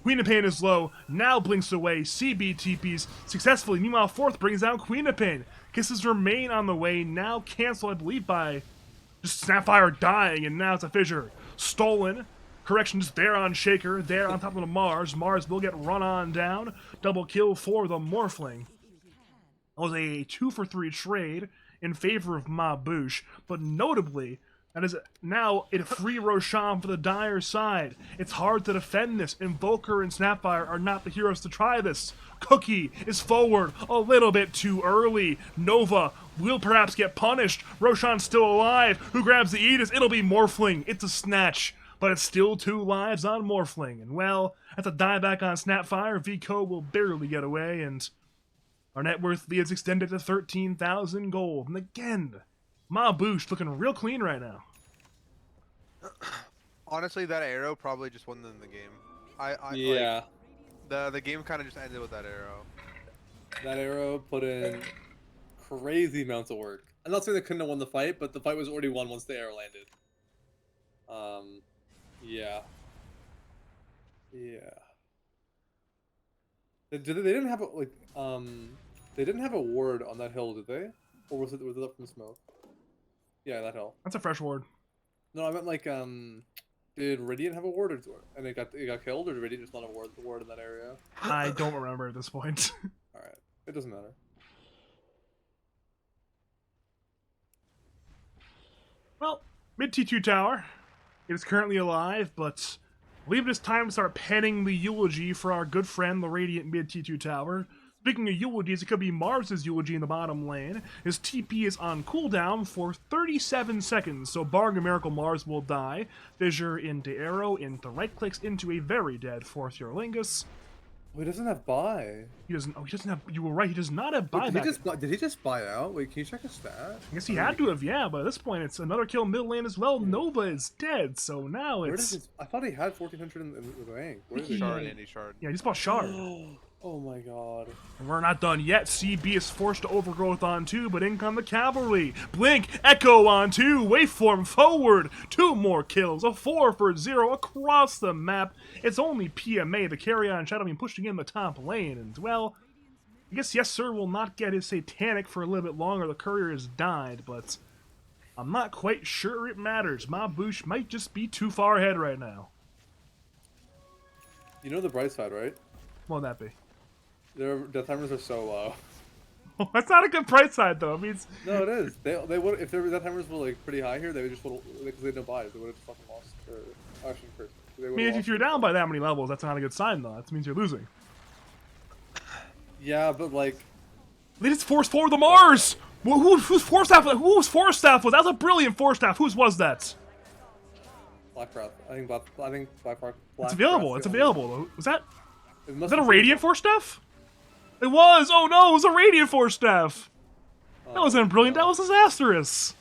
Queen of Pain is low. Now blinks away. CB TPs successfully. Meanwhile, fourth brings down Queen of Pain. Kisses remain on the way. Now canceled, I believe, by just Snapfire dying, and now it's a fissure. Stolen. Correction, just there on Shaker, there on top of the Mars. Mars will get run on down. Double kill for the Morphling. That was a 2-for-3 trade in favor of Bouche, but notably, that is now a free Roshan for the Dire side. It's hard to defend this. Invoker and Snapfire are not the heroes to try this. Cookie is forward a little bit too early. Nova will perhaps get punished. Roshan's still alive. Who grabs the Aegis? It'll be Morphling. It's a snatch. But it's still 2 lives on Morphling. And well, that's a dieback on Snapfire. Vico will barely get away, and our net worth is extended to 13,000 gold. And again, Bouche looking real clean right now. Honestly, that arrow probably just won them the game. Yeah. Like, the game kind of just ended with that arrow. That arrow put in crazy amounts of work. I'm not saying they couldn't have won the fight, but the fight was already won once the arrow landed. Yeah. Yeah. They didn't have they didn't have a ward on that hill, did they? Or was it up from smoke? Yeah, that hill. That's a fresh ward. No, I meant like did Radiant have a ward and it got killed, or did Radiant just not have a ward in that area? I don't remember at this point. All right, it doesn't matter. Well, mid T2 tower. It is currently alive, but I believe it is time to start penning the eulogy for our good friend, the Radiant mid T2 tower. Speaking of eulogies, it could be Mars' eulogy in the bottom lane. His TP is on cooldown for 37 seconds, so barring a miracle, Mars will die. Fissure into arrow, into right clicks, into a very dead 4th Yolingus. Oh, he doesn't have buy. He doesn't. Oh, he doesn't have. You were right. He does not have buyback. Did he just buy out? Wait, can you check his stat? I guess he had to have. Yeah, but at this point, it's another kill mid lane as well. Nova is dead, so now it's. I thought he had 1400 in the bank. Where is he? Shard, Andy, Shard. Yeah, he just bought Shard. Oh my god. And we're not done yet. CB is forced to overgrowth on 2, but in come the cavalry. Blink, Echo on 2, waveform forward. 2 more kills, a 4 for 0 across the map. It's only PMA, the carry on Shadow being pushing in the top lane. And well, I guess Yes Sir will not get his Satanic for a little bit longer. The courier has died, but I'm not quite sure it matters. Bouche might just be too far ahead right now. You know the bright side, right? What would that be? Their death timers are so low. That's not a good price side, though. I mean, no, it is. They would, if their death timers were like pretty high here, they would just because they didn't buy it, they would have fucking lost. Or actually, first, I mean, if you're down by that many levels, that's not a good sign, though. That means you're losing. Yeah, but like, they just forced forward the Mars. Who's force staff? Whose force staff was that? Was a brilliant force staff. Whose was that? Black Breath. I think Black Breath. It's available. It's available. Was that? Is that a Radiant force staff? It was! Oh no, it was a Radiant Force staff! That Oh, wasn't brilliant, no. that was disastrous!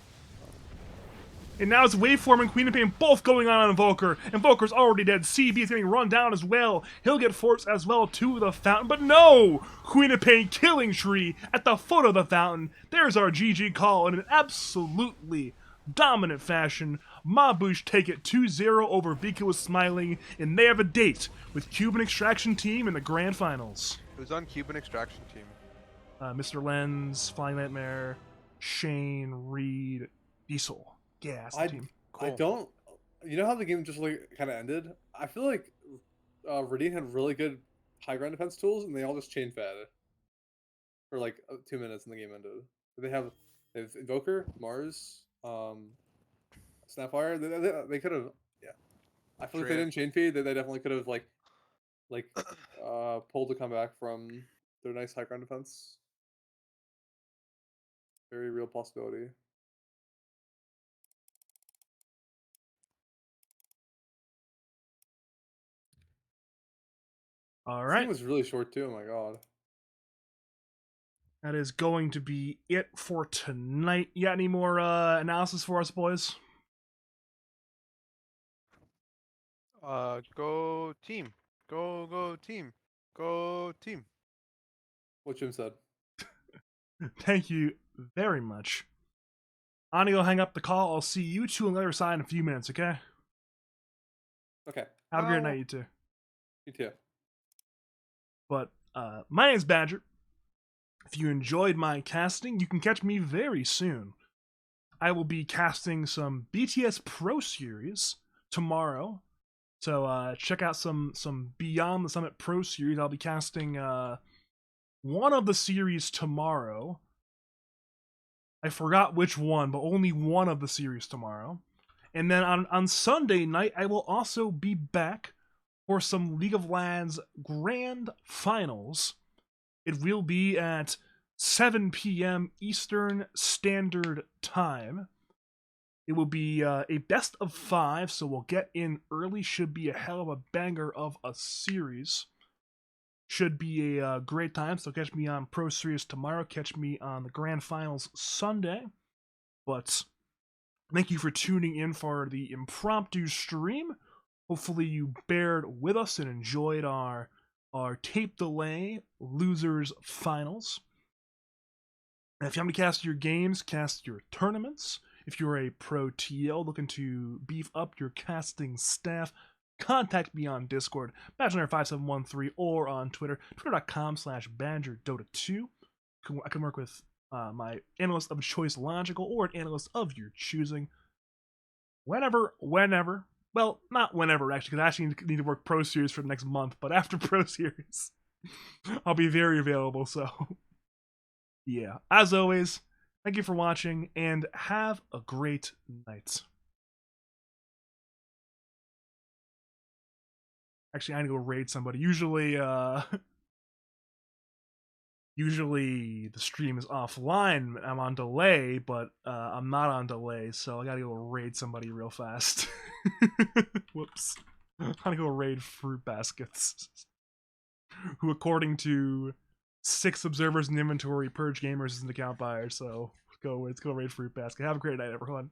And now it's Waveform and Queen of Pain both going on Invoker. Invoker's already dead. CB is getting run down as well. He'll get forced as well to the fountain. But no! Queen of Pain killing Tree at the foot of the fountain. There's our GG call in an absolutely dominant fashion. Bouche take it 2-0 over Vico with Smiling. And they have a date with Cuban Extraction Team in the Grand Finals. Who's on Cuban Extraction Team? Mr. Lens, Flying Nightmare, Shane, Reed, Diesel. Yeah, that's the team. I don't. You know how the game just like kind of ended? I feel like Radine had really good high ground defense tools, and they all just chain fed for like 2 minutes, and the game ended. They have Invoker, Mars, Snapfire. They could have. Yeah, I feel like they didn't chain feed. They definitely could have like pulled a comeback from their nice high ground defense. Very real possibility. All This right. game was really short too. Oh my god. That is going to be it for tonight. You got any more analysis for us, boys? Go team. Go team. Go team. What Jim said. Thank you very much. I'm gonna go hang up the call. I'll see you two on the other side in a few minutes, okay? Okay. Have a great night, you two. You too. But my name's Badger. If you enjoyed my casting, you can catch me very soon. I will be casting some BTS Pro Series tomorrow. So check out some Beyond the Summit Pro Series. I'll be casting one of the series tomorrow. I forgot which one, but only one of the series tomorrow. And then on Sunday night, I will also be back for some League of Legends Grand Finals. It will be at 7 p.m. Eastern Standard Time. It will be a best of 5, so we'll get in early. Should be a hell of a banger of a series. Should be a great time. So catch me on Pro Series tomorrow. Catch me on the Grand Finals Sunday. But thank you for tuning in for the impromptu stream. Hopefully you bared with us and enjoyed our tape delay losers finals. And if you want to cast your games, cast your tournaments. If you're a pro TL looking to beef up your casting staff, contact me on Discord, Badger5713, or on Twitter, twitter.com/BadgerDota2. I can work with my analyst of choice, Logical, or an analyst of your choosing. Whenever. Well, not whenever, actually, because I actually need to work Pro Series for the next month, but after Pro Series, I'll be very available, so yeah. As always, thank you for watching, and have a great night. Actually, I need to go raid somebody. Usually the stream is offline. I'm on delay, but I'm not on delay, so I gotta go raid somebody real fast. Whoops. I gotta go raid Fruit Baskets, who, according to 6 observers in inventory, Purge Gamers is an account buyer. So let's go raid Fruit Basket. Have a great night, everyone.